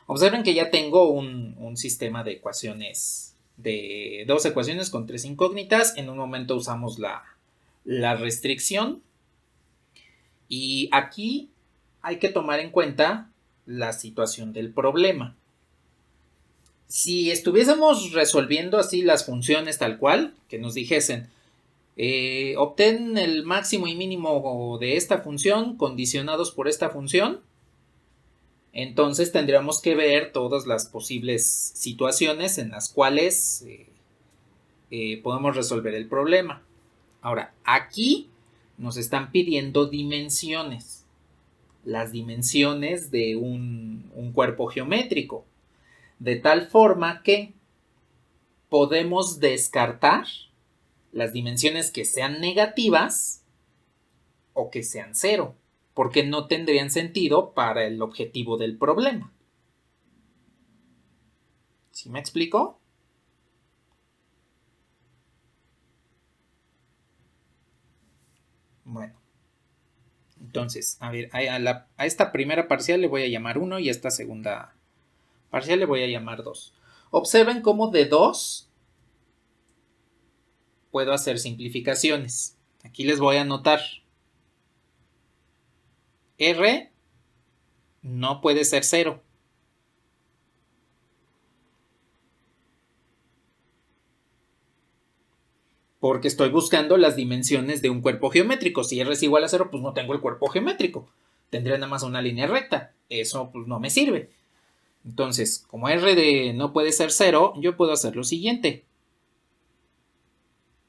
observen que ya tengo un sistema de ecuaciones, de 2 ecuaciones con 3 incógnitas. En un momento usamos la restricción. Y aquí hay que tomar en cuenta la situación del problema. Si estuviésemos resolviendo así las funciones tal cual, que nos dijesen, obtén el máximo y mínimo de esta función condicionados por esta función, entonces tendríamos que ver todas las posibles situaciones en las cuales podemos resolver el problema. Ahora, aquí nos están pidiendo dimensiones, las dimensiones de un cuerpo geométrico, de tal forma que podemos descartar las dimensiones que sean negativas o que sean 0, porque no tendrían sentido para el objetivo del problema. ¿Sí me explico? Bueno, entonces, a ver, a esta primera parcial le voy a llamar 1 y a esta segunda parcial le voy a llamar 2. Observen cómo de 2 puedo hacer simplificaciones. Aquí les voy a anotar. R no puede ser 0. Porque estoy buscando las dimensiones de un cuerpo geométrico. Si R es igual a 0, pues no tengo el cuerpo geométrico. Tendría nada más una línea recta. Eso pues no me sirve. Entonces, como R no puede ser 0, yo puedo hacer lo siguiente.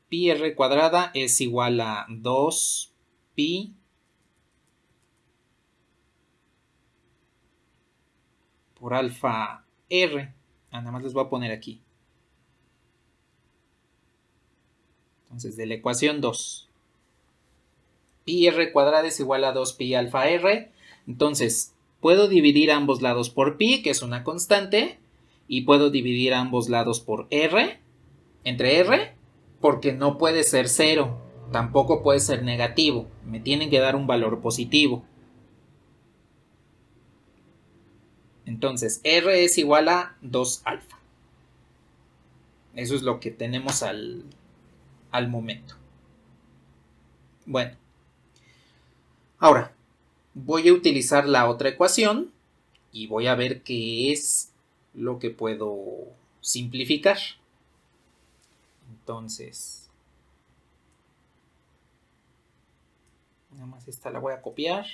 Pi R cuadrada es igual a 2pi por alfa R. Nada más les voy a poner aquí. Entonces, de la ecuación 2. Pi R cuadrada es igual a 2pi alfa R. Entonces, puedo dividir ambos lados por pi, que es una constante. Y puedo dividir ambos lados por R. Entre R, porque no puede ser 0. tampoco puede ser negativo. Me tienen que dar un valor positivo. Entonces, R es igual a 2 alfa. Eso es lo que tenemos al momento. Bueno, ahora voy a utilizar la otra ecuación y voy a ver qué es lo que puedo simplificar. Entonces, nada más esta la voy a copiar.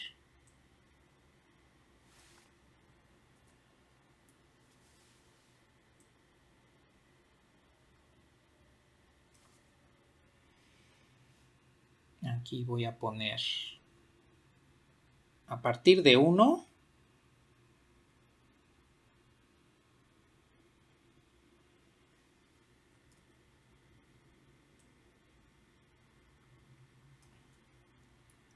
Aquí voy a poner a partir de 1.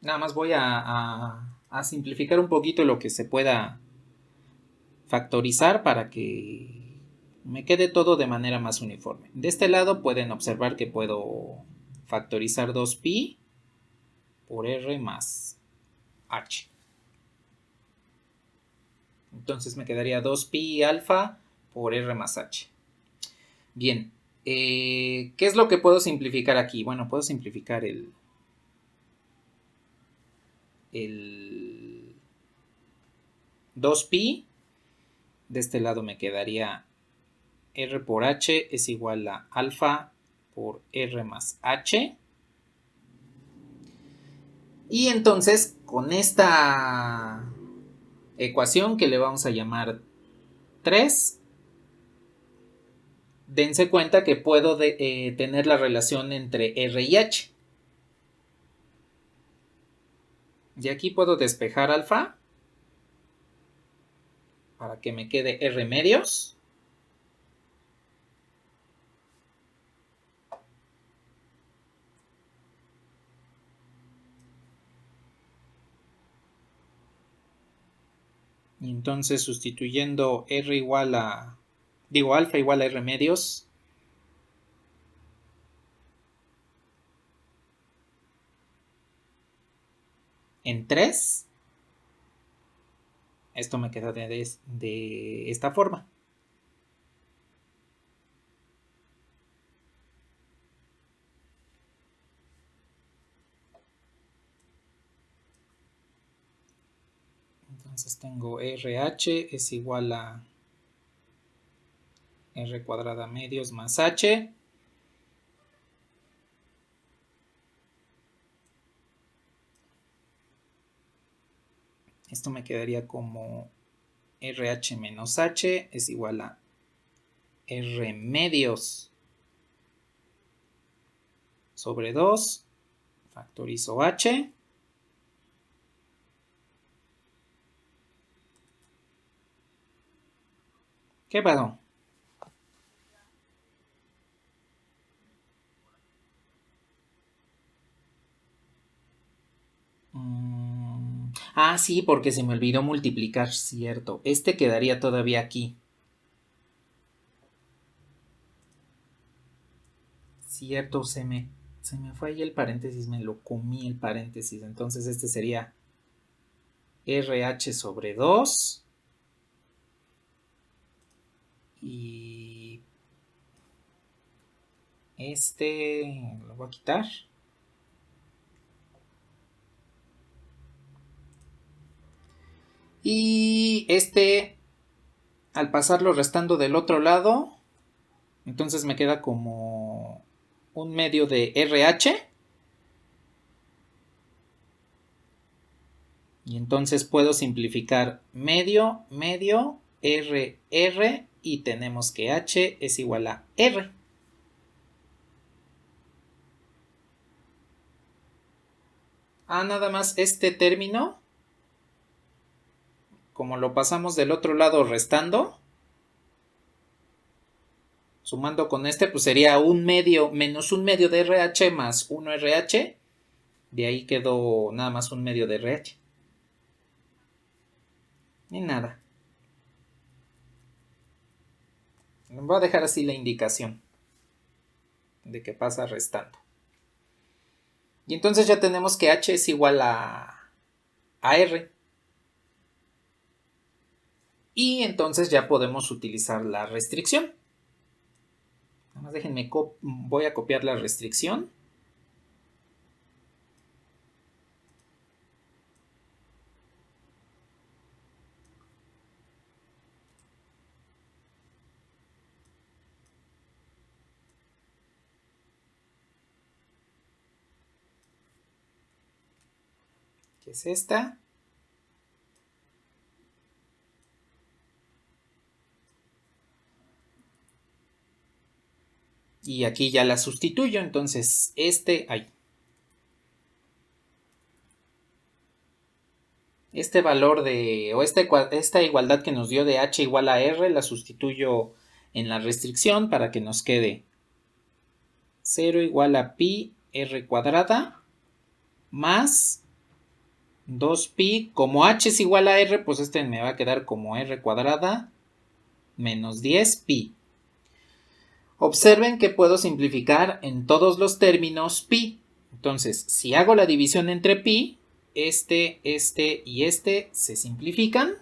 Nada más voy a simplificar un poquito lo que se pueda factorizar para que me quede todo de manera más uniforme. De este lado pueden observar que puedo factorizar 2pi por r más h. Entonces me quedaría 2pi alfa por r más h. Bien, ¿qué es lo que puedo simplificar aquí? Bueno, puedo simplificar el 2pi. De este lado me quedaría r por h es igual a alfa por r más h. Y entonces con esta ecuación que le vamos a llamar 3, dense cuenta que puedo tener la relación entre r y h. Y aquí puedo despejar alfa para que me quede r medios. Y entonces sustituyendo r igual a, alfa igual a r medios, en 3, esto me queda de esta forma. Entonces tengo RH es igual a R cuadrada medios más H. Esto me quedaría como RH menos H es igual a R medios sobre 2. Factorizo H. ¿Qué pasó? Sí, porque se me olvidó multiplicar, cierto. Este quedaría todavía aquí. Cierto, se me fue ahí el paréntesis, me lo comí el paréntesis. Entonces este sería RH sobre 2. Y este lo voy a quitar. Y este, al pasarlo restando del otro lado, entonces me queda como un medio de RH. Y entonces puedo simplificar medio, medio, R, R. Y tenemos que H es igual a R. Nada más este término, como lo pasamos del otro lado restando, sumando con este, pues sería un medio menos un medio de RH más 1 RH. De ahí quedó nada más un medio de RH. Y nada. Voy a dejar así la indicación de que pasa restando. Y entonces ya tenemos que H es igual a R. Y entonces ya podemos utilizar la restricción. Nada más déjenme, voy a copiar la restricción. Que es esta. Y aquí ya la sustituyo, entonces este valor o esta igualdad que nos dio de h igual a r la sustituyo en la restricción para que nos quede 0 igual a pi r cuadrada más 2pi, como h es igual a r, pues este me va a quedar como r cuadrada menos 10pi. Observen que puedo simplificar en todos los términos pi. Entonces, si hago la división entre pi, este y este se simplifican.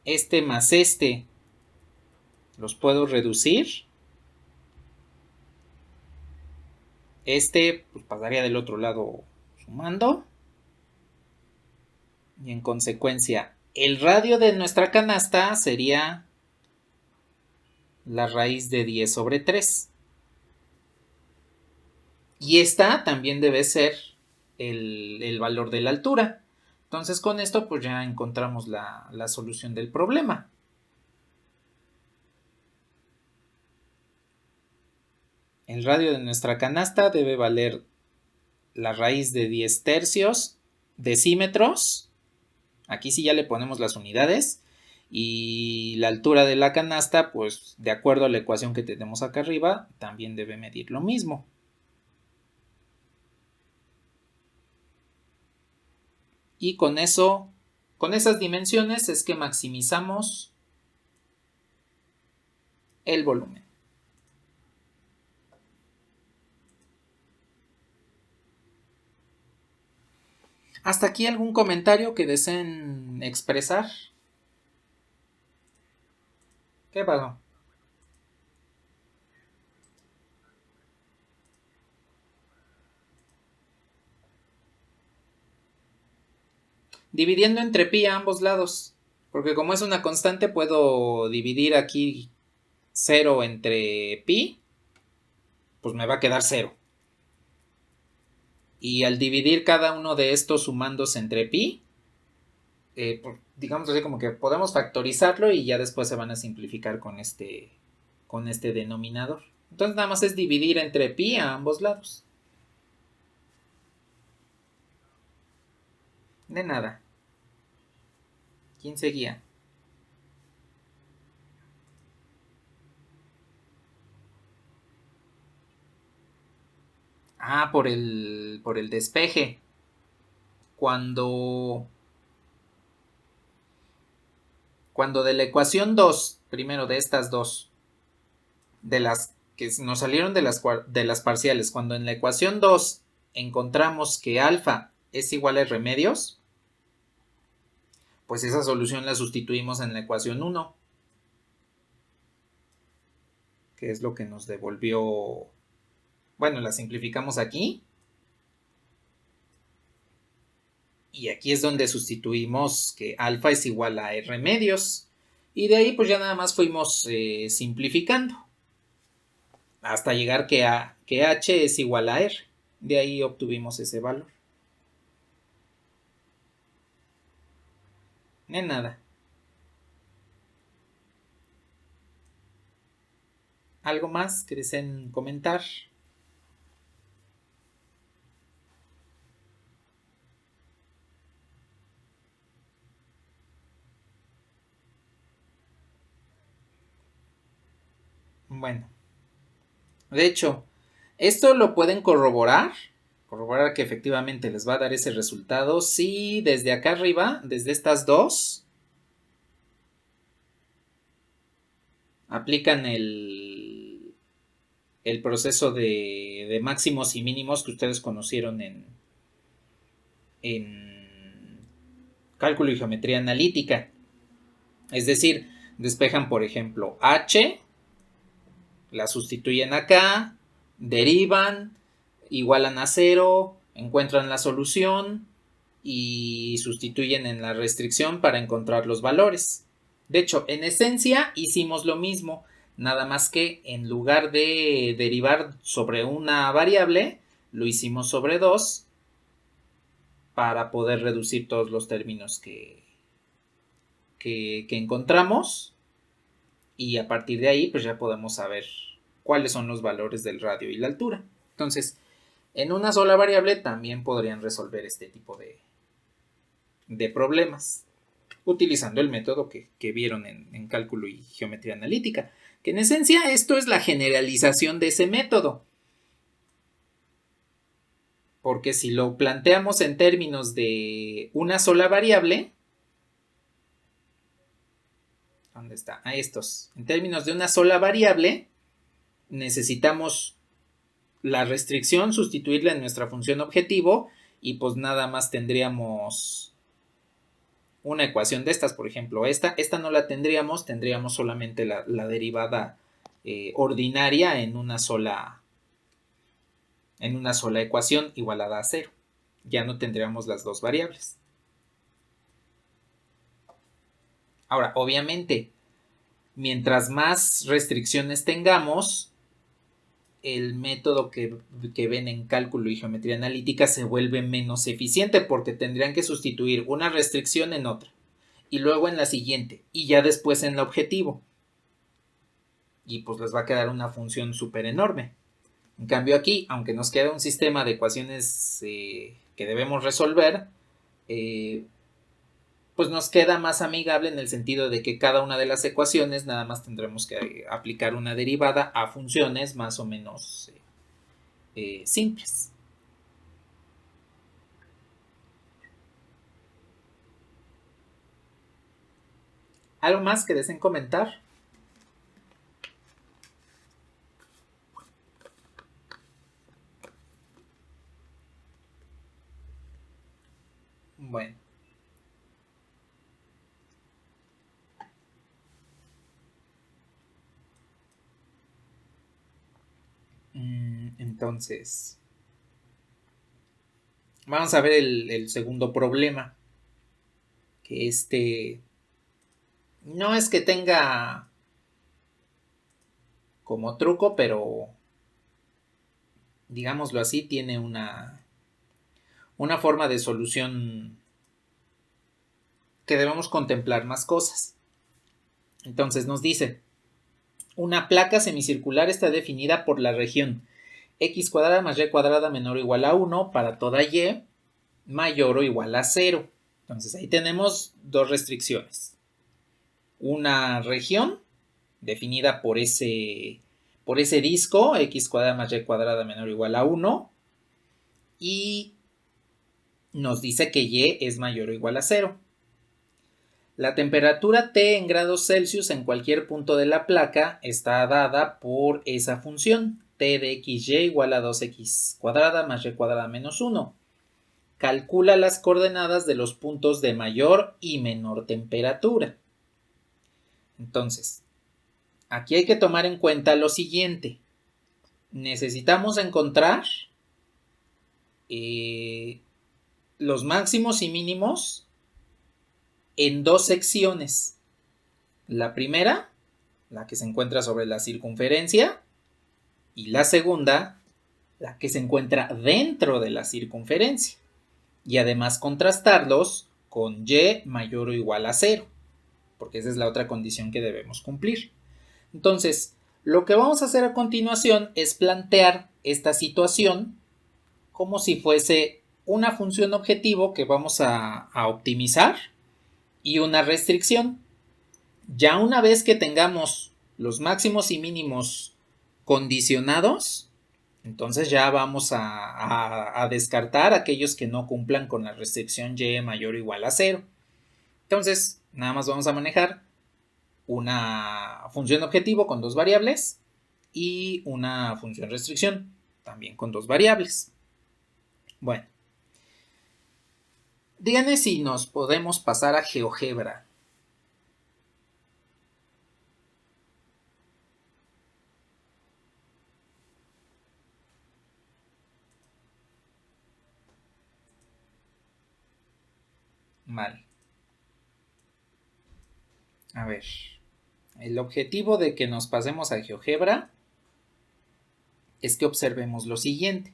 Este más este los puedo reducir. Este pues, pasaría del otro lado sumando. Y en consecuencia, el radio de nuestra canasta sería la raíz de 10 sobre 3. Y esta también debe ser el valor de la altura. Entonces con esto pues ya encontramos la solución del problema. El radio de nuestra canasta debe valer la raíz de 10 tercios decímetros. Aquí sí ya le ponemos las unidades. Y la altura de la canasta, pues de acuerdo a la ecuación que tenemos acá arriba, también debe medir lo mismo. Y con eso, con esas dimensiones es que maximizamos el volumen. ¿Hasta aquí algún comentario que deseen expresar? ¿Qué pasó? Dividiendo entre pi a ambos lados. Porque como es una constante, puedo dividir aquí 0 entre pi. Pues me va a quedar 0. Y al dividir cada uno de estos sumándose entre pi, digamos así como que podemos factorizarlo y ya después se van a simplificar con este denominador. Entonces nada más es dividir entre pi a ambos lados. De nada. ¿Quién seguía? Ah, por el despeje. Cuando de la ecuación 2, primero de estas dos, de las que nos salieron de las parciales, cuando en la ecuación 2 encontramos que alfa es igual a remedios, pues esa solución la sustituimos en la ecuación 1, que es lo que nos devolvió, bueno, la simplificamos aquí. Y aquí es donde sustituimos que alfa es igual a r medios. Y de ahí pues ya nada más fuimos simplificando. Hasta llegar que h es igual a r. De ahí obtuvimos ese valor. De nada. ¿Algo más que deseen comentar? Bueno. De hecho, esto lo pueden corroborar que efectivamente les va a dar ese resultado si desde acá arriba, desde estas dos, aplican el proceso de máximos y mínimos que ustedes conocieron en cálculo y geometría analítica. Es decir, despejan, por ejemplo, H, la sustituyen acá, derivan, igualan a 0, encuentran la solución y sustituyen en la restricción para encontrar los valores. De hecho, en esencia hicimos lo mismo, nada más que en lugar de derivar sobre una variable, lo hicimos sobre 2 para poder reducir todos los términos que encontramos, y a partir de ahí pues ya podemos saber cuáles son los valores del radio y la altura. Entonces, en una sola variable también podrían resolver este tipo de problemas utilizando el método que vieron en cálculo y geometría analítica, que en esencia esto es la generalización de ese método. Porque si lo planteamos en términos de una sola variable, ¿dónde está? A estos. En términos de una sola variable, necesitamos la restricción, sustituirla en nuestra función objetivo, y pues nada más tendríamos una ecuación de estas, por ejemplo. Esta no la tendríamos solamente la derivada ordinaria en una sola ecuación igualada a 0. Ya no tendríamos las dos variables. Ahora, obviamente, mientras más restricciones tengamos, el método que ven en cálculo y geometría analítica se vuelve menos eficiente, porque tendrían que sustituir una restricción en otra, y luego en la siguiente, y ya después en el objetivo. Y pues les va a quedar una función súper enorme. En cambio aquí, aunque nos queda un sistema de ecuaciones que debemos resolver, pues nos queda más amigable en el sentido de que cada una de las ecuaciones nada más tendremos que aplicar una derivada a funciones más o menos simples. ¿Algo más que deseen comentar? Bueno. Entonces, vamos a ver el segundo problema. Que no es que tenga como truco, pero digámoslo así, tiene una forma de solución que debemos contemplar más cosas. Entonces nos dice, una placa semicircular está definida por la región x cuadrada más y cuadrada menor o igual a 1 para toda y mayor o igual a 0. Entonces ahí tenemos dos restricciones. Una región definida por ese disco, x cuadrada más y cuadrada menor o igual a 1, y nos dice que y es mayor o igual a 0. La temperatura T en grados Celsius en cualquier punto de la placa está dada por esa función, T de xy igual a 2x cuadrada más y cuadrada menos 1. Calcula las coordenadas de los puntos de mayor y menor temperatura. Entonces, aquí hay que tomar en cuenta lo siguiente. Necesitamos encontrar los máximos y mínimos en dos secciones. La primera, la que se encuentra sobre la circunferencia, y la segunda, la que se encuentra dentro de la circunferencia. Y además contrastarlos con y mayor o igual a 0, porque esa es la otra condición que debemos cumplir. Entonces, lo que vamos a hacer a continuación es plantear esta situación como si fuese una función objetivo que vamos a optimizar y una restricción. Ya una vez que tengamos los máximos y mínimos condicionados, entonces ya vamos a descartar aquellos que no cumplan con la restricción y mayor o igual a 0. Entonces, nada más vamos a manejar una función objetivo con dos variables y una función restricción, también con dos variables. Bueno, díganme si nos podemos pasar a GeoGebra. Vale. A ver, el objetivo de que nos pasemos a GeoGebra es que observemos lo siguiente.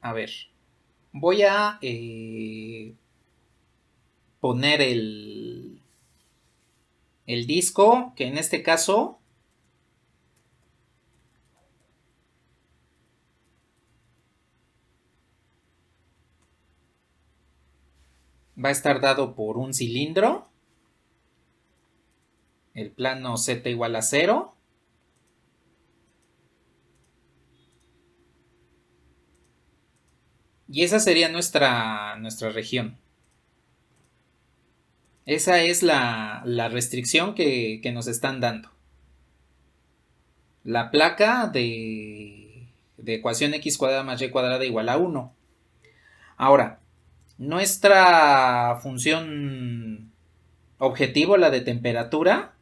A ver, voy a poner el disco, que en este caso va a estar dado por un cilindro, el plano Z igual a 0, y esa sería nuestra región. Esa es la restricción que nos están dando. La placa de ecuación x cuadrada más y cuadrada igual a 1. Ahora, nuestra función objetivo, la de temperatura,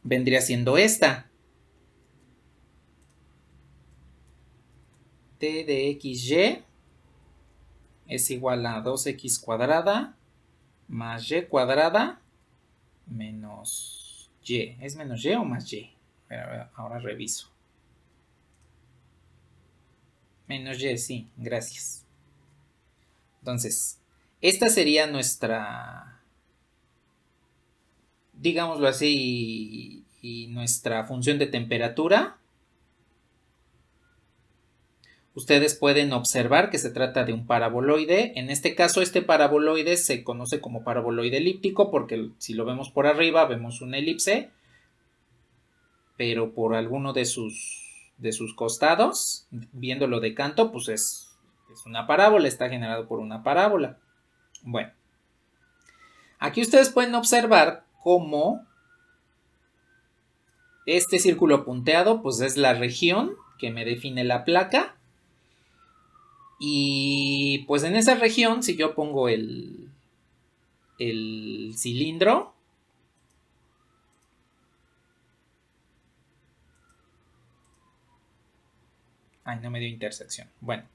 vendría siendo esta. T de xy es igual a 2x cuadrada más y cuadrada menos y. ¿Es menos y o más y? A ver, ahora reviso. Menos y, sí, gracias. Entonces, esta sería nuestra, digámoslo así, y nuestra función de temperatura. Ustedes pueden observar que se trata de un paraboloide. En este caso, este paraboloide se conoce como paraboloide elíptico porque si lo vemos por arriba vemos una elipse, pero por alguno de sus costados, viéndolo de canto, pues es una parábola, está generado por una parábola. Bueno, aquí ustedes pueden observar cómo este círculo punteado pues es la región que me define la placa. Y pues en esa región, si yo pongo el cilindro, ay, no me dio intersección. Bueno,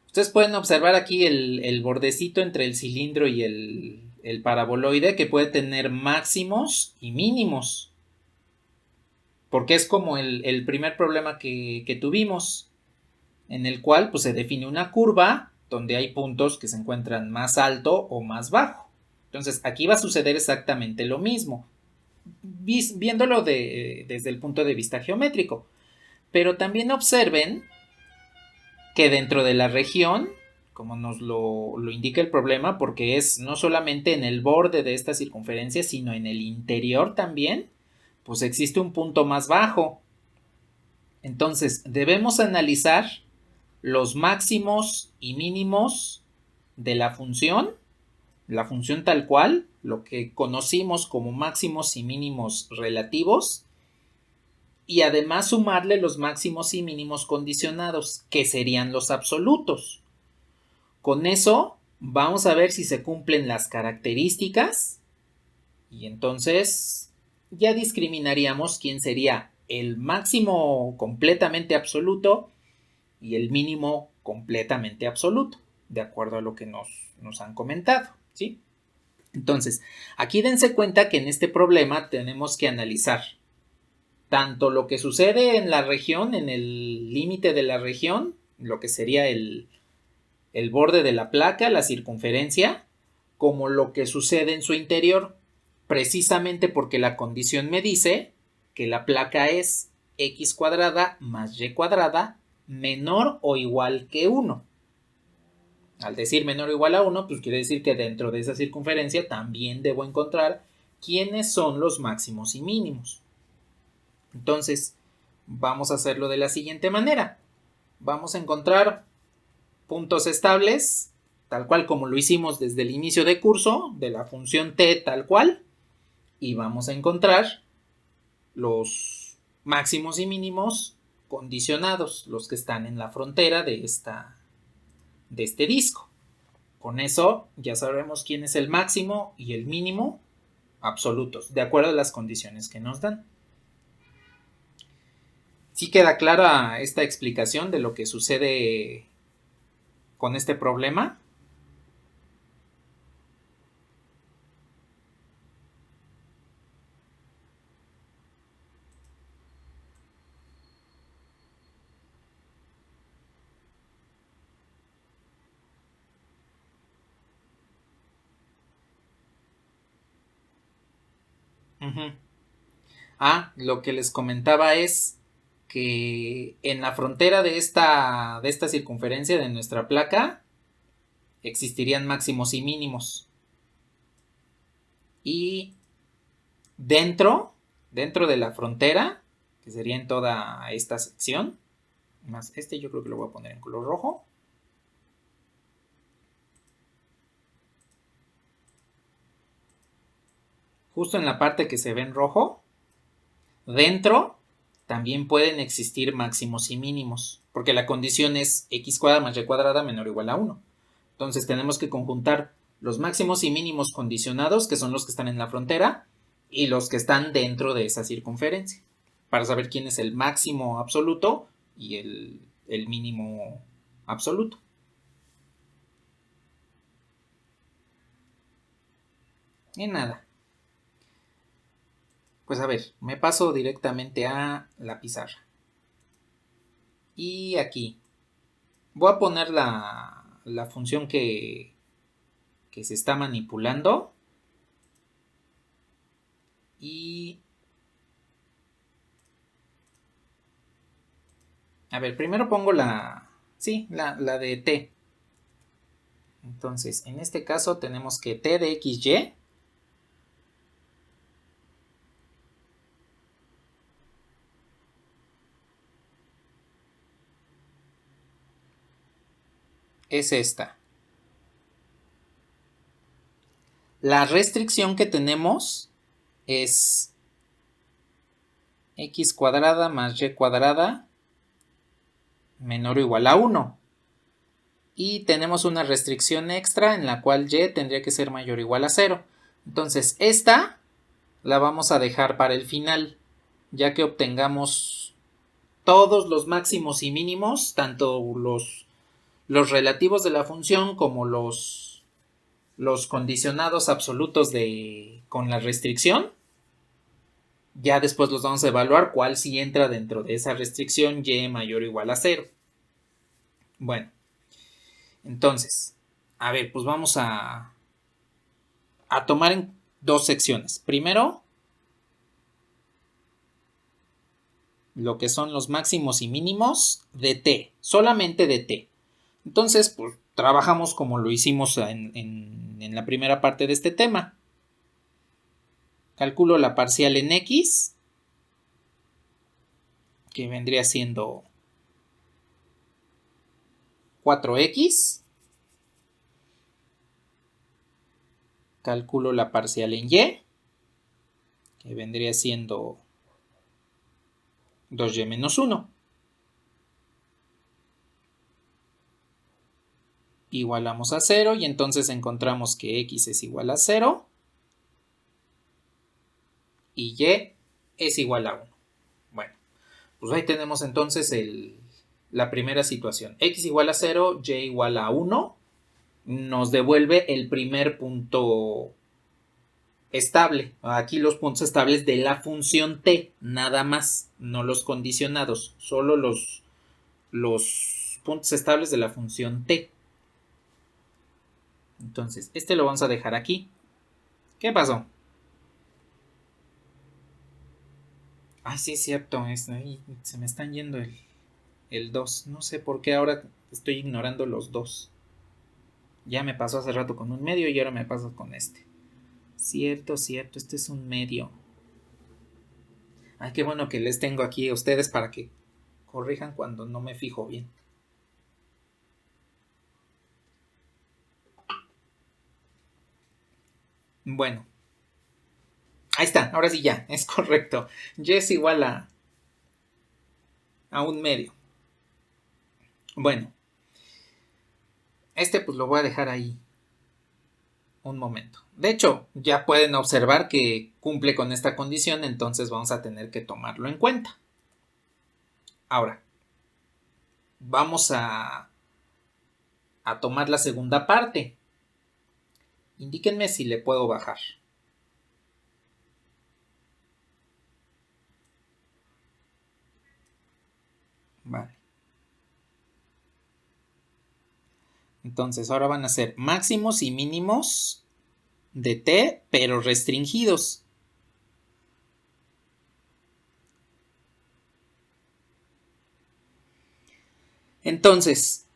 ustedes pueden observar aquí el bordecito entre el cilindro y el paraboloide, que puede tener máximos y mínimos, porque es como el primer problema que tuvimos, en el cual pues se define una curva donde hay puntos que se encuentran más alto o más bajo. Entonces aquí va a suceder exactamente lo mismo, viéndolo desde el punto de vista geométrico. Pero también observen que dentro de la región, como nos lo indica el problema, porque es no solamente en el borde de esta circunferencia, sino en el interior también, pues existe un punto más bajo. Entonces debemos analizar los máximos y mínimos de la función tal cual, lo que conocimos como máximos y mínimos relativos, y además sumarle los máximos y mínimos condicionados, que serían los absolutos. Con eso vamos a ver si se cumplen las características y entonces ya discriminaríamos quién sería el máximo completamente absoluto y el mínimo completamente absoluto, de acuerdo a lo que nos han comentado, ¿sí? Entonces, aquí dense cuenta que en este problema tenemos que analizar tanto lo que sucede en la región, en el límite de la región, lo que sería el borde de la placa, la circunferencia, como lo que sucede en su interior, precisamente porque la condición me dice que la placa es x cuadrada más y cuadrada menor o igual que 1. Al decir menor o igual a 1, pues quiere decir que dentro de esa circunferencia también debo encontrar quiénes son los máximos y mínimos. Entonces, vamos a hacerlo de la siguiente manera. Vamos a encontrar puntos estables, tal cual como lo hicimos desde el inicio de curso, de la función t tal cual, y vamos a encontrar los máximos y mínimos condicionados, los que están en la frontera de este disco. Con eso ya sabremos quién es el máximo y el mínimo absolutos, de acuerdo a las condiciones que nos dan. ¿Sí queda clara esta explicación de lo que sucede con este problema? Uh-huh. Lo que les comentaba es que en la frontera de esta circunferencia de nuestra placa existirían máximos y mínimos. Y dentro de la frontera, que sería en toda esta sección, más yo creo que lo voy a poner en color rojo. Justo en la parte que se ve en rojo, dentro también pueden existir máximos y mínimos, porque la condición es x cuadrada más y cuadrada menor o igual a 1. Entonces tenemos que conjuntar los máximos y mínimos condicionados, que son los que están en la frontera, y los que están dentro de esa circunferencia, para saber quién es el máximo absoluto y el mínimo absoluto. Y nada. Pues a ver, me paso directamente a la pizarra. Y aquí voy a poner la función que se está manipulando. Y a ver, primero pongo la de t. Entonces, en este caso tenemos que t de xy es esta. La restricción que tenemos es x cuadrada más y cuadrada menor o igual a 1. Y tenemos una restricción extra en la cual y tendría que ser mayor o igual a 0. Entonces esta la vamos a dejar para el final, ya que obtengamos todos los máximos y mínimos, tanto los relativos de la función como los condicionados absolutos con la restricción. Ya después los vamos a evaluar cuál sí entra dentro de esa restricción y mayor o igual a 0. Bueno, entonces, a ver, pues vamos a tomar en dos secciones. Primero, lo que son los máximos y mínimos de t, solamente de t. Entonces, pues trabajamos como lo hicimos en la primera parte de este tema. Calculo la parcial en x, que vendría siendo 4x. Calculo la parcial en y, que vendría siendo 2y menos 1. Igualamos a 0 y entonces encontramos que x es igual a 0 y y es igual a 1. Bueno, pues ahí tenemos entonces la primera situación. X igual a 0, y igual a 1. Nos devuelve el primer punto estable. Aquí los puntos estables de la función t, nada más, no los condicionados, solo los puntos estables de la función t. Entonces, este lo vamos a dejar aquí. ¿Qué pasó? Ay, sí es cierto, se me están yendo el 2. No sé por qué ahora estoy ignorando los 2. Ya me pasó hace rato con un medio y ahora me pasa con este. Cierto, este es un medio. Ay, qué bueno que les tengo aquí a ustedes para que corrijan cuando no me fijo bien. Bueno. Ahí está, ahora sí ya, es correcto. Y es igual a a un medio. Bueno, pues lo voy a dejar ahí un momento. De hecho, ya pueden observar que cumple con esta condición, entonces vamos a tener que tomarlo en cuenta. Ahora, vamos a tomar la segunda parte. Indíquenme si le puedo bajar. Vale. Entonces, ahora van a ser máximos y mínimos de t, pero restringidos. Entonces,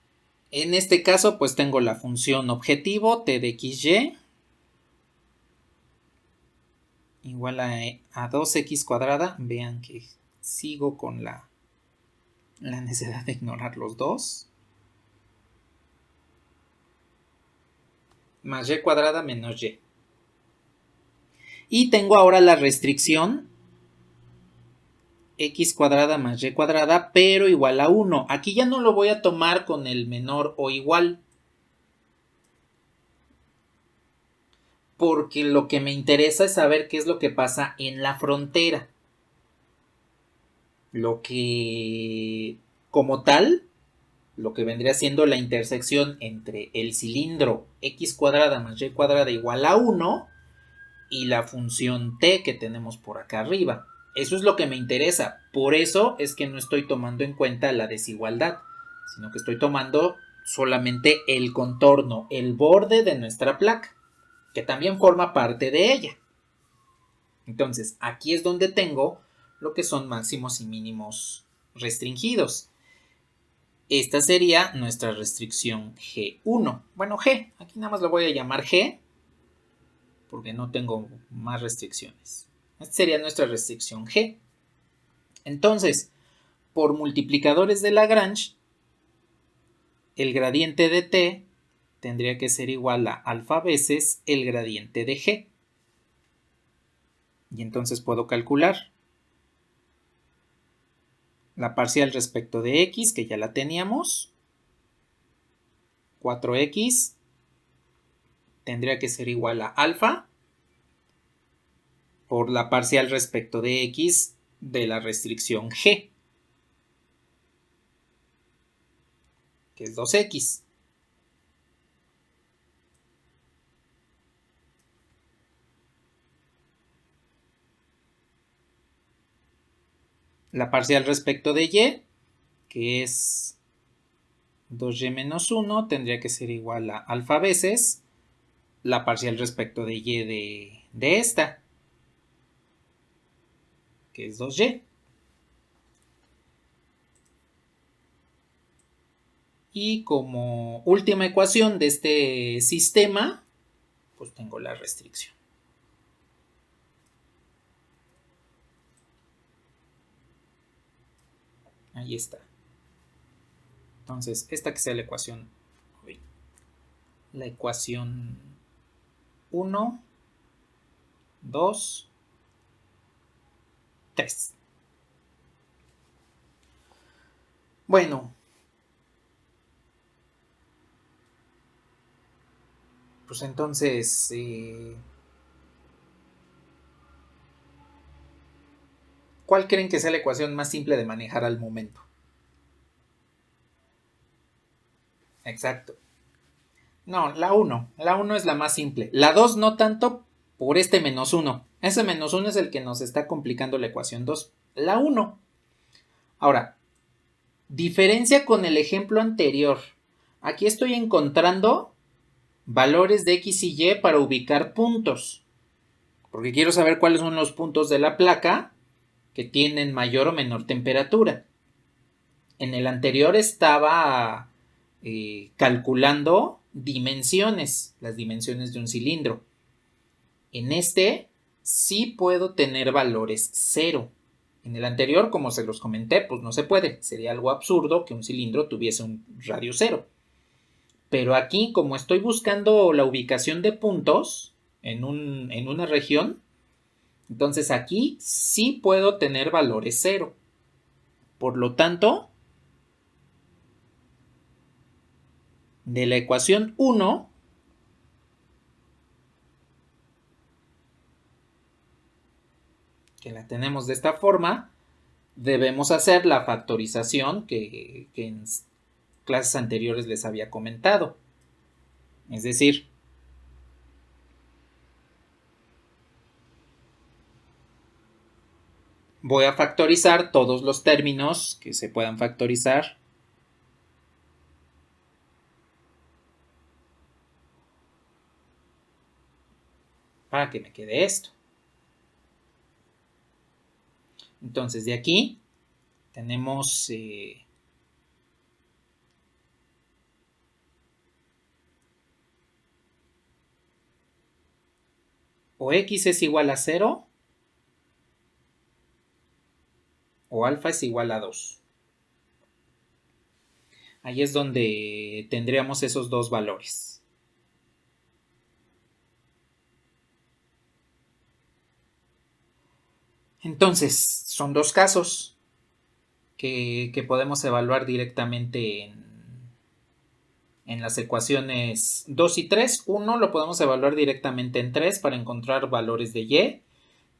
en este caso, pues tengo la función objetivo t de xy igual a 2x cuadrada. Vean que sigo con la necesidad de ignorar los dos. Más y cuadrada menos y. Y tengo ahora la restricción x cuadrada más y cuadrada, pero igual a 1. Aquí ya no lo voy a tomar con el menor o igual, porque lo que me interesa es saber qué es lo que pasa en la frontera. Lo que, como tal, lo que vendría siendo la intersección entre el cilindro x cuadrada más y cuadrada igual a 1 y la función t que tenemos por acá arriba. Eso es lo que me interesa. Por eso es que no estoy tomando en cuenta la desigualdad, sino que estoy tomando solamente el contorno, el borde de nuestra placa, que también forma parte de ella. Entonces, aquí es donde tengo lo que son máximos y mínimos restringidos. Esta sería nuestra restricción G1. Bueno, G, aquí nada más lo voy a llamar G, porque no tengo más restricciones. Esta sería nuestra restricción G. Entonces, por multiplicadores de Lagrange, el gradiente de t tendría que ser igual a alfa veces el gradiente de g. Y entonces puedo calcular la parcial respecto de x, que ya la teníamos. 4x tendría que ser igual a alfa por la parcial respecto de x de la restricción g, que es 2x. La parcial respecto de y, que es 2y menos 1, tendría que ser igual a alfa veces la parcial respecto de y de esta, que es 2y. Y como última ecuación de este sistema, pues tengo la restricción. Ahí está. Entonces, esta que sea la ecuación 1, 2, 3. Bueno, pues entonces, ¿cuál creen que sea la ecuación más simple de manejar al momento? Exacto. No, la 1. La 1 es la más simple. La 2 no tanto por este menos 1. Ese menos 1 es el que nos está complicando la ecuación 2. La 1. Ahora, diferencia con el ejemplo anterior. Aquí estoy encontrando valores de x y y para ubicar puntos. Porque quiero saber cuáles son los puntos de la placa que tienen mayor o menor temperatura. En el anterior estaba calculando dimensiones, las dimensiones de un cilindro. En este sí puedo tener valores 0. En el anterior, como se los comenté, pues no se puede. Sería algo absurdo que un cilindro tuviese un radio 0. Pero aquí, como estoy buscando la ubicación de puntos en una región, entonces aquí sí puedo tener valores 0. Por lo tanto, de la ecuación 1, que la tenemos de esta forma, debemos hacer la factorización que en clases anteriores les había comentado. Es decir, voy a factorizar todos los términos que se puedan factorizar. Para que me quede esto. Entonces, de aquí tenemos o x es igual a 0 o alfa es igual a 2. Ahí es donde tendríamos esos dos valores. Entonces, son dos casos que podemos evaluar directamente en las ecuaciones 2 y 3. Uno lo podemos evaluar directamente en 3 para encontrar valores de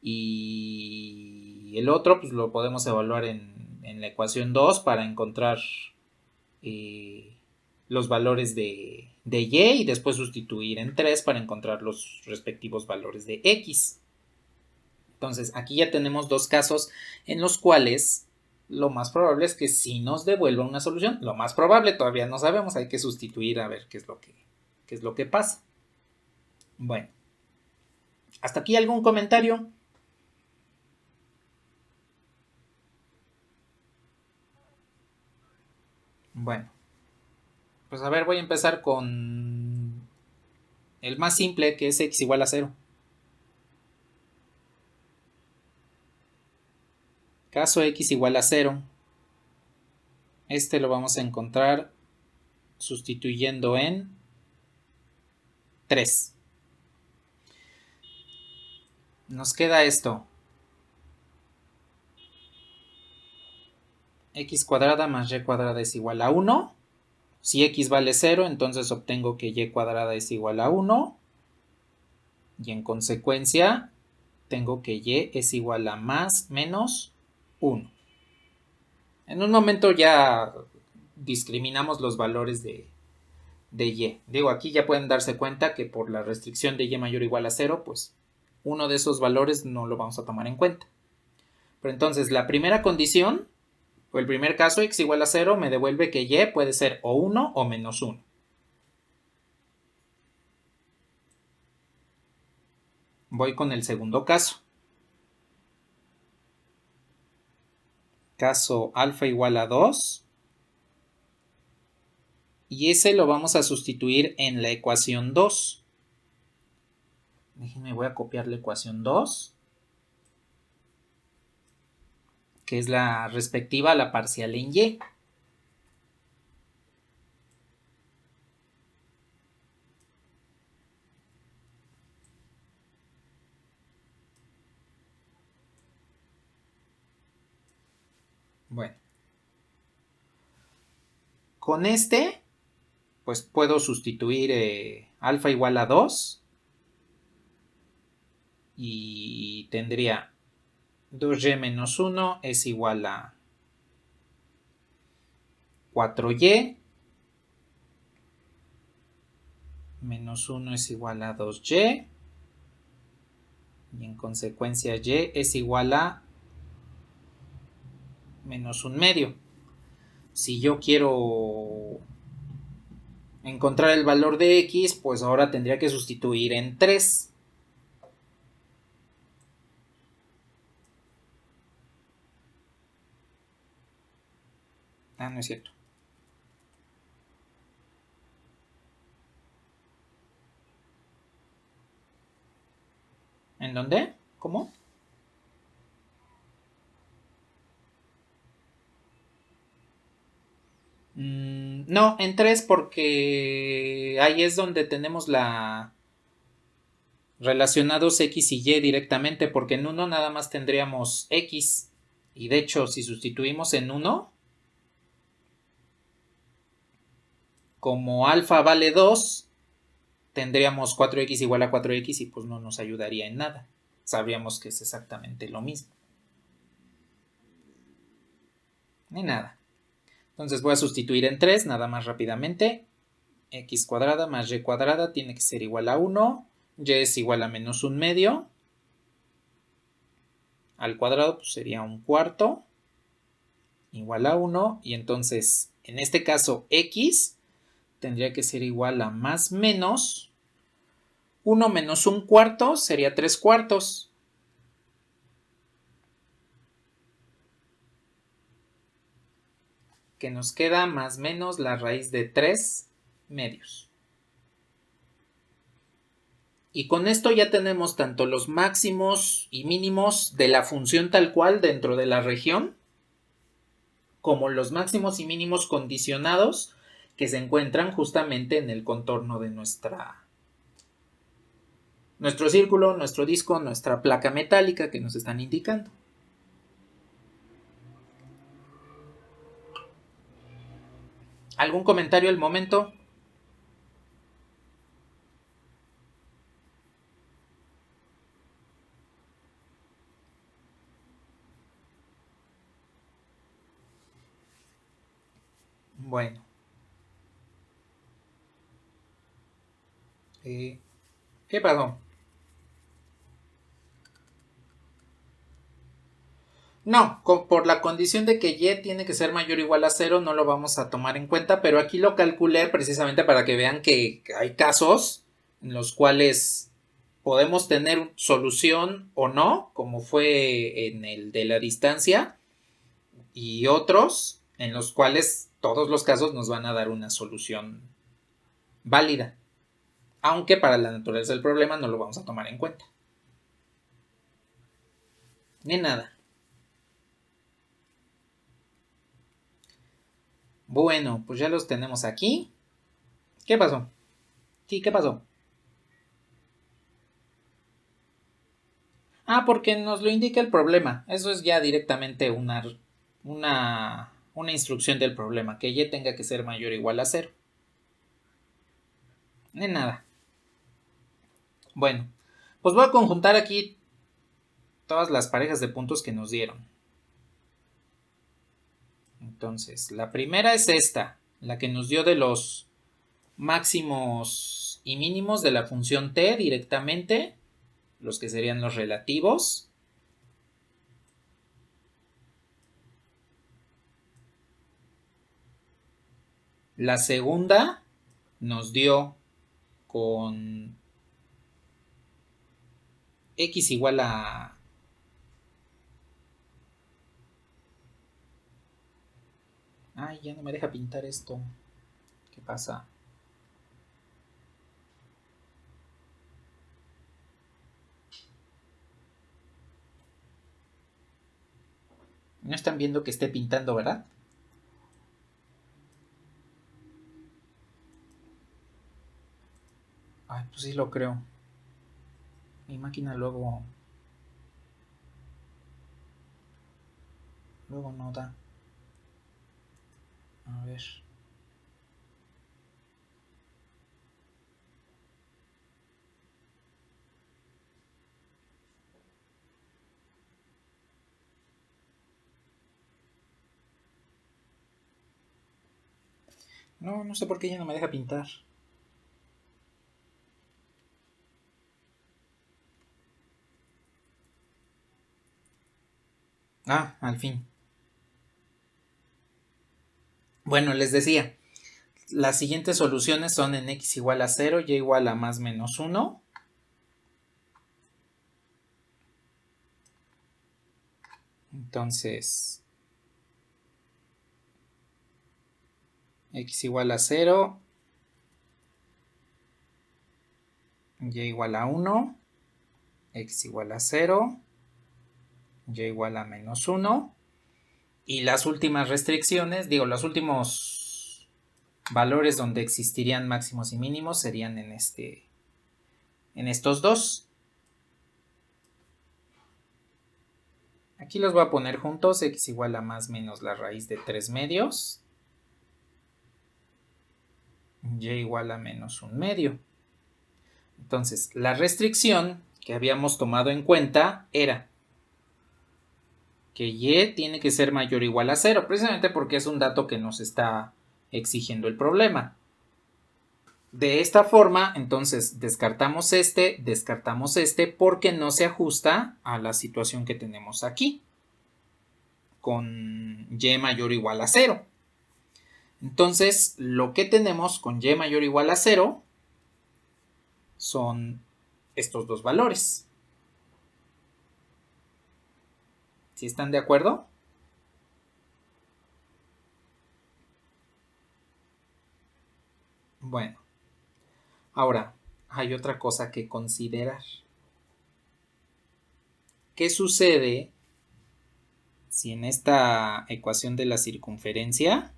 y el otro pues lo podemos evaluar en la ecuación 2 para encontrar los valores de y después sustituir en 3 para encontrar los respectivos valores de x. Entonces aquí ya tenemos dos casos en los cuales lo más probable es que sí nos devuelva una solución. Lo más probable todavía no sabemos, hay que sustituir a ver qué es lo que pasa. Bueno, ¿hasta aquí algún comentario? Bueno, pues a ver, voy a empezar con el más simple, que es x igual a 0. Caso x igual a 0. Este lo vamos a encontrar sustituyendo en 3. Nos queda esto. X cuadrada más y cuadrada es igual a 1. Si x vale 0, entonces obtengo que y cuadrada es igual a 1. Y en consecuencia, tengo que y es igual a más menos 1. En un momento ya discriminamos los valores de y. Digo, aquí ya pueden darse cuenta que por la restricción de y mayor o igual a 0, pues uno de esos valores no lo vamos a tomar en cuenta. Pero entonces, la primera condición, o el primer caso, x igual a 0, me devuelve que y puede ser o 1 o menos 1. Voy con el segundo caso. Caso alfa igual a 2. Y ese lo vamos a sustituir en la ecuación 2. Déjenme, voy a copiar la ecuación 2, que es la respectiva a la parcial en y. Bueno. Con este, pues puedo sustituir alfa igual a 2. Y tendría 2y menos 1 es igual a 4y. Menos 1 es igual a 2y. Y en consecuencia y es igual a menos 1/2. Si yo quiero encontrar el valor de x, pues ahora tendría que sustituir en 3. Ah, no es cierto. ¿En dónde? ¿Cómo? No, en 3 porque ahí es donde tenemos la relacionados x y y directamente, porque en 1 nada más tendríamos x. Y de hecho, si sustituimos en 1, como alfa vale 2, tendríamos 4x igual a 4x y pues no nos ayudaría en nada. Sabríamos que es exactamente lo mismo. Ni nada. Entonces voy a sustituir en 3, nada más rápidamente. X cuadrada más y cuadrada tiene que ser igual a 1. Y es igual a menos un medio. Al cuadrado pues sería un cuarto. Igual a 1. Y entonces, en este caso, X tendría que ser igual a más menos 1 menos un cuarto sería 3 cuartos. Que nos queda más menos la raíz de 3 medios. Y con esto ya tenemos tanto los máximos y mínimos de la función tal cual dentro de la región, como los máximos y mínimos condicionados que se encuentran justamente en el contorno de nuestro círculo, nuestro disco, nuestra placa metálica que nos están indicando. ¿Algún comentario al momento? Bueno. ¿Qué pasó? No, por la condición de que y tiene que ser mayor o igual a 0 no lo vamos a tomar en cuenta, pero aquí lo calculé precisamente para que vean que hay casos en los cuales podemos tener solución o no, como fue en el de la distancia, y otros en los cuales todos los casos nos van a dar una solución válida, aunque para la naturaleza del problema no lo vamos a tomar en cuenta. Ni nada. Bueno, pues ya los tenemos aquí. ¿Qué pasó? Sí, ¿qué pasó? Ah, porque nos lo indica el problema. Eso es ya directamente una instrucción del problema, que y tenga que ser mayor o igual a 0. Ni nada. Bueno, pues voy a conjuntar aquí todas las parejas de puntos que nos dieron. Entonces, la primera es esta, la que nos dio de los máximos y mínimos de la función t directamente, los que serían los relativos. La segunda nos dio con x igual a... Ay, ya no me deja pintar esto. ¿Qué pasa? No están viendo que esté pintando, ¿verdad? Ay, pues sí lo creo. Mi máquina luego no da. A ver. No sé por qué ya no me deja pintar. Ah, al fin. Bueno, les decía, las siguientes soluciones son en x igual a 0, y igual a más menos 1. Entonces, x igual a 0, y igual a 1, x igual a 0, y igual a menos 1. Y las últimas restricciones, digo, los últimos valores donde existirían máximos y mínimos serían en estos dos. Aquí los voy a poner juntos, x igual a más menos la raíz de 3 medios, y igual a menos 1 medio. Entonces, la restricción que habíamos tomado en cuenta era que y tiene que ser mayor o igual a 0, precisamente porque es un dato que nos está exigiendo el problema. De esta forma, entonces, descartamos este porque no se ajusta a la situación que tenemos aquí, con y mayor o igual a 0. Entonces, lo que tenemos con y mayor o igual a 0 son estos dos valores. ¿Sí están de acuerdo? Bueno, ahora hay otra cosa que considerar. ¿Qué sucede si en esta ecuación de la circunferencia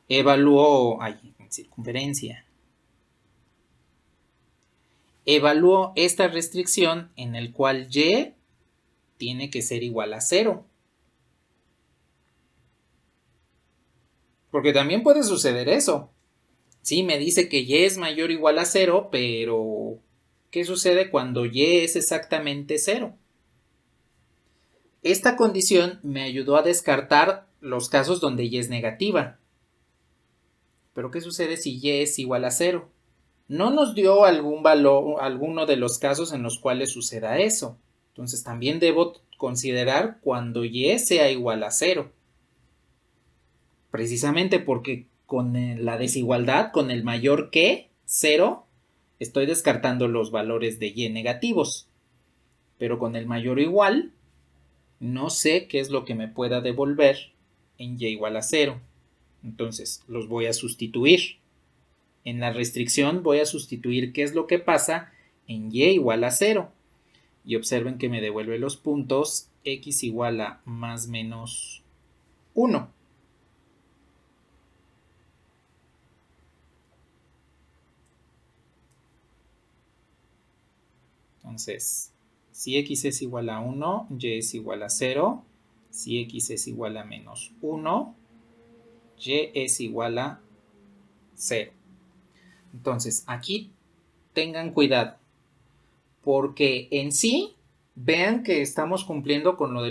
evalúo esta restricción en el cual y tiene que ser igual a 0? Porque también puede suceder eso. Sí, me dice que y es mayor o igual a 0, pero ¿qué sucede cuando y es exactamente 0? Esta condición me ayudó a descartar los casos donde y es negativa. Pero ¿qué sucede si y es igual a 0? No nos dio algún valor, alguno de los casos en los cuales suceda eso. Entonces también debo considerar cuando y sea igual a 0. Precisamente porque con la desigualdad, con el mayor que 0, estoy descartando los valores de y negativos. Pero con el mayor o igual, no sé qué es lo que me pueda devolver en y igual a 0. Entonces los voy a sustituir. En la restricción voy a sustituir qué es lo que pasa en y igual a 0. Y observen que me devuelve los puntos x igual a más menos 1. Entonces, si x es igual a 1, y es igual a 0. Si x es igual a menos 1, y es igual a 0. Entonces, aquí tengan cuidado, porque en sí, vean que estamos cumpliendo con lo de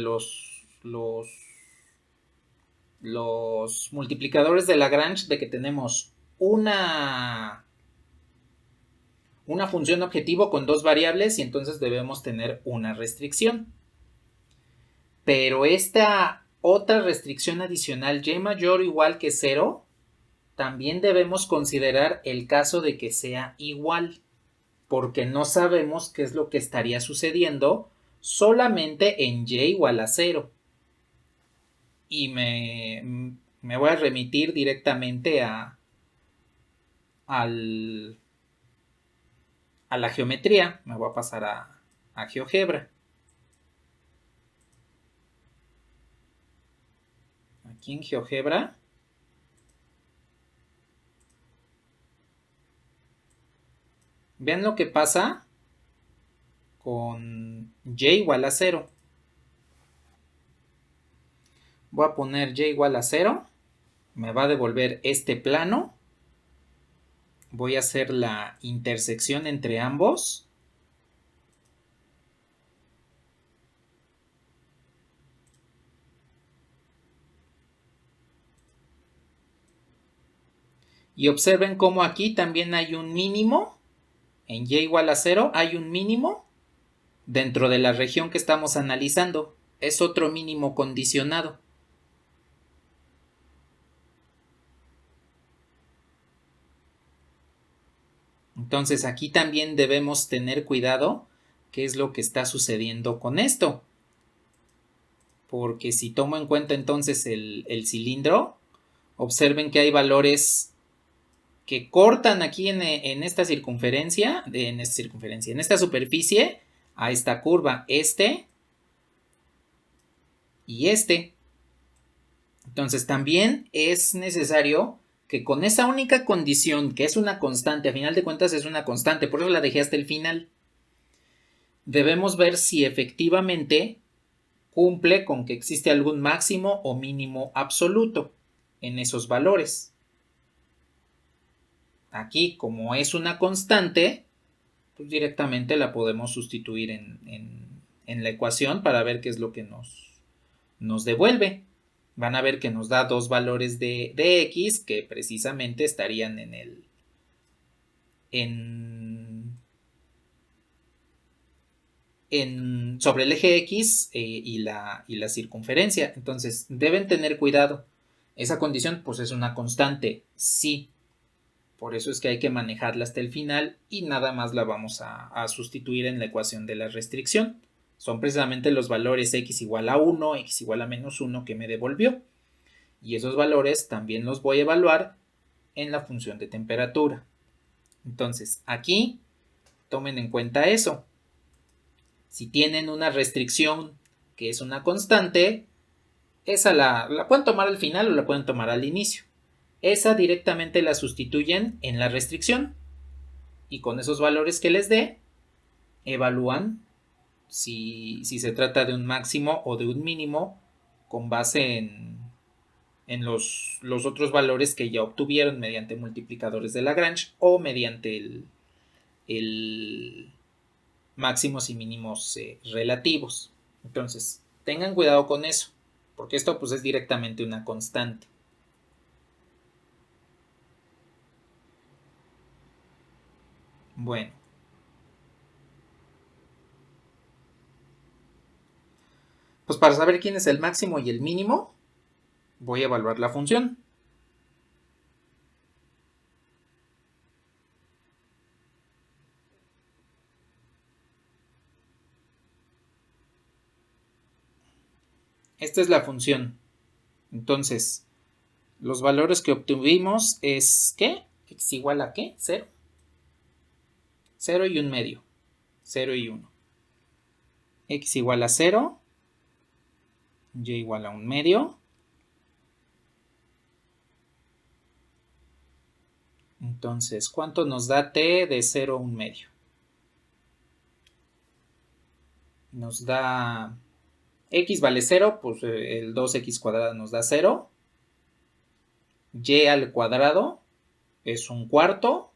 los multiplicadores de Lagrange, de que tenemos una función objetivo con dos variables y entonces debemos tener una restricción. Pero esta otra restricción adicional, y mayor o igual que 0, también debemos considerar el caso de que sea igual, porque no sabemos qué es lo que estaría sucediendo solamente en y igual a 0. Y me voy a remitir directamente a la geometría. Me voy a pasar a GeoGebra. Aquí en GeoGebra vean lo que pasa con y igual a 0. Voy a poner y igual a 0. Me va a devolver este plano. Voy a hacer la intersección entre ambos. Y observen cómo aquí también hay un mínimo. En y igual a 0 hay un mínimo dentro de la región que estamos analizando. Es otro mínimo condicionado. Entonces aquí también debemos tener cuidado qué es lo que está sucediendo con esto. Porque si tomo en cuenta entonces el cilindro, observen que hay valores que cortan aquí en esta circunferencia, en esta superficie, a esta curva, este y este. Entonces también es necesario que con esa única condición, que es una constante, a final de cuentas es una constante, por eso la dejé hasta el final, debemos ver si efectivamente cumple con que existe algún máximo o mínimo absoluto en esos valores. Aquí, como es una constante, pues directamente la podemos sustituir en la ecuación para ver qué es lo que nos devuelve. Van a ver que nos da dos valores de x que precisamente estarían sobre el eje x y la circunferencia. Entonces deben tener cuidado. Esa condición pues es una constante, sí. Por eso es que hay que manejarla hasta el final y nada más la vamos a sustituir en la ecuación de la restricción. Son precisamente los valores x igual a 1, x igual a menos 1 que me devolvió. Y esos valores también los voy a evaluar en la función de temperatura. Entonces, aquí tomen en cuenta eso. Si tienen una restricción que es una constante, esa la pueden tomar al final o la pueden tomar al inicio. Esa directamente la sustituyen en la restricción y con esos valores que les dé, evalúan si se trata de un máximo o de un mínimo con base en los otros valores que ya obtuvieron mediante multiplicadores de Lagrange o mediante el máximos y mínimos relativos. Entonces, tengan cuidado con eso, porque esto pues es directamente una constante. Bueno. Pues para saber quién es el máximo y el mínimo, voy a evaluar la función. Esta es la función. Entonces, los valores que obtuvimos es, ¿qué? X igual a ¿qué? 0. 0 y un medio. 0 y 1. X igual a 0. Y igual a un medio. Entonces, ¿cuánto nos da t de 0 a un medio? Nos da x vale 0, pues el 2x cuadrado nos da 0. Y al cuadrado es un cuarto.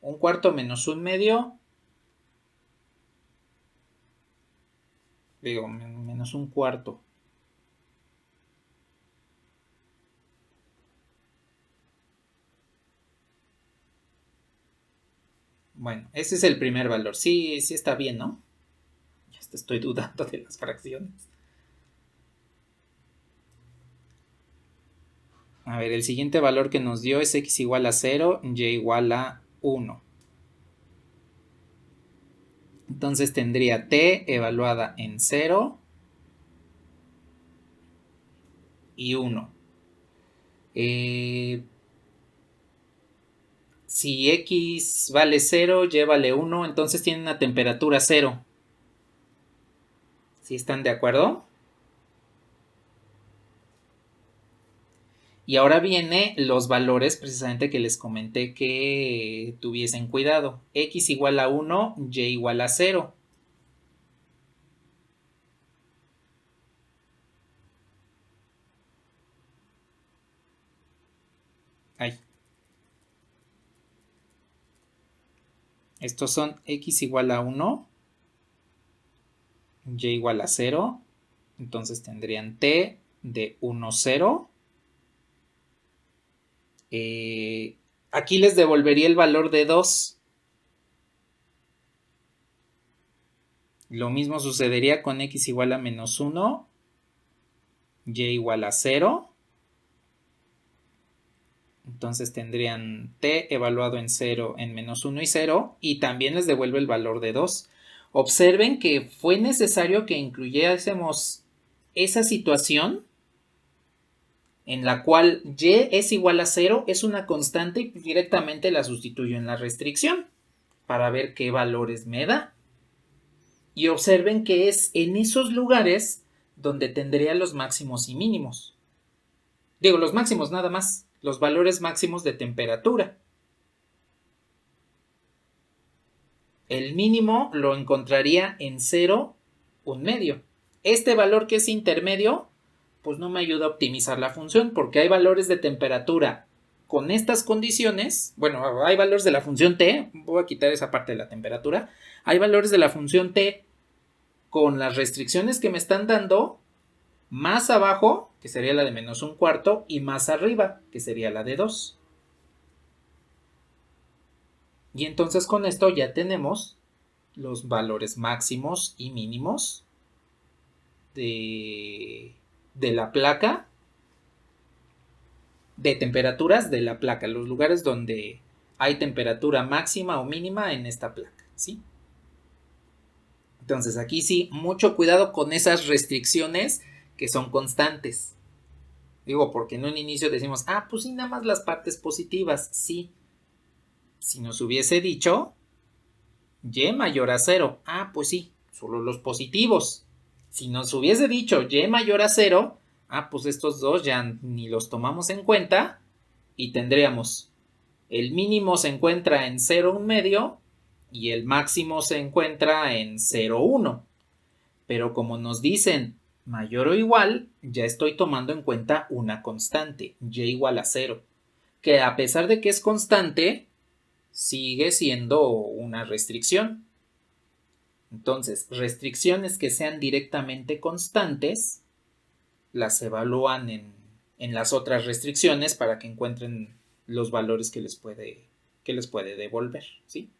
Un cuarto menos un medio. Digo, menos un cuarto. Bueno, ese es el primer valor. Sí está bien, ¿no? Ya estoy dudando de las fracciones. A ver, el siguiente valor que nos dio es x igual a 0, y igual a 1. Entonces tendría t evaluada en 0 y 1. Si x vale 0, y vale 1, entonces tiene una temperatura 0. ¿Sí están de acuerdo? Y ahora vienen los valores precisamente que les comenté que tuviesen cuidado. X igual a 1, y igual a 0. Ay. Estos son x igual a 1, y igual a 0. Entonces tendrían t de 1, 0. Aquí les devolvería el valor de 2. Lo mismo sucedería con x igual a menos 1, y igual a 0. Entonces tendrían t evaluado en 0, en menos 1 y 0. Y también les devuelve el valor de 2. Observen que fue necesario que incluyésemos esa situación en la cual y es igual a 0, es una constante y directamente la sustituyo en la restricción para ver qué valores me da. Y observen que es en esos lugares donde tendría los máximos y mínimos. Digo, los máximos nada más. los valores máximos de temperatura. El mínimo lo encontraría en 0, 1/2. Este valor que es intermedio, pues no me ayuda a optimizar la función porque hay valores de temperatura con estas condiciones. Bueno, hay valores de la función t, voy a quitar esa parte de la temperatura. Hay valores de la función t con las restricciones que me están dando más abajo, que sería la de -1/4, y más arriba, que sería la de 2. Y entonces con esto ya tenemos los valores máximos y mínimos de la placa, de temperaturas de la placa, los lugares donde hay temperatura máxima o mínima en esta placa, ¿sí? Entonces aquí sí, mucho cuidado con esas restricciones que son constantes. Digo, porque en un inicio decimos, pues sí, nada más las partes positivas, sí. Si nos hubiese dicho y mayor a 0, pues sí, solo los positivos. Si nos hubiese dicho y mayor a 0, pues estos dos ya ni los tomamos en cuenta y tendríamos el mínimo se encuentra en 0, 1/2 y el máximo se encuentra en 0, 1. Pero como nos dicen mayor o igual, ya estoy tomando en cuenta una constante, y igual a 0, que a pesar de que es constante, sigue siendo una restricción. Entonces, restricciones que sean directamente constantes, las evalúan en las otras restricciones para que encuentren los valores que les puede devolver, ¿sí?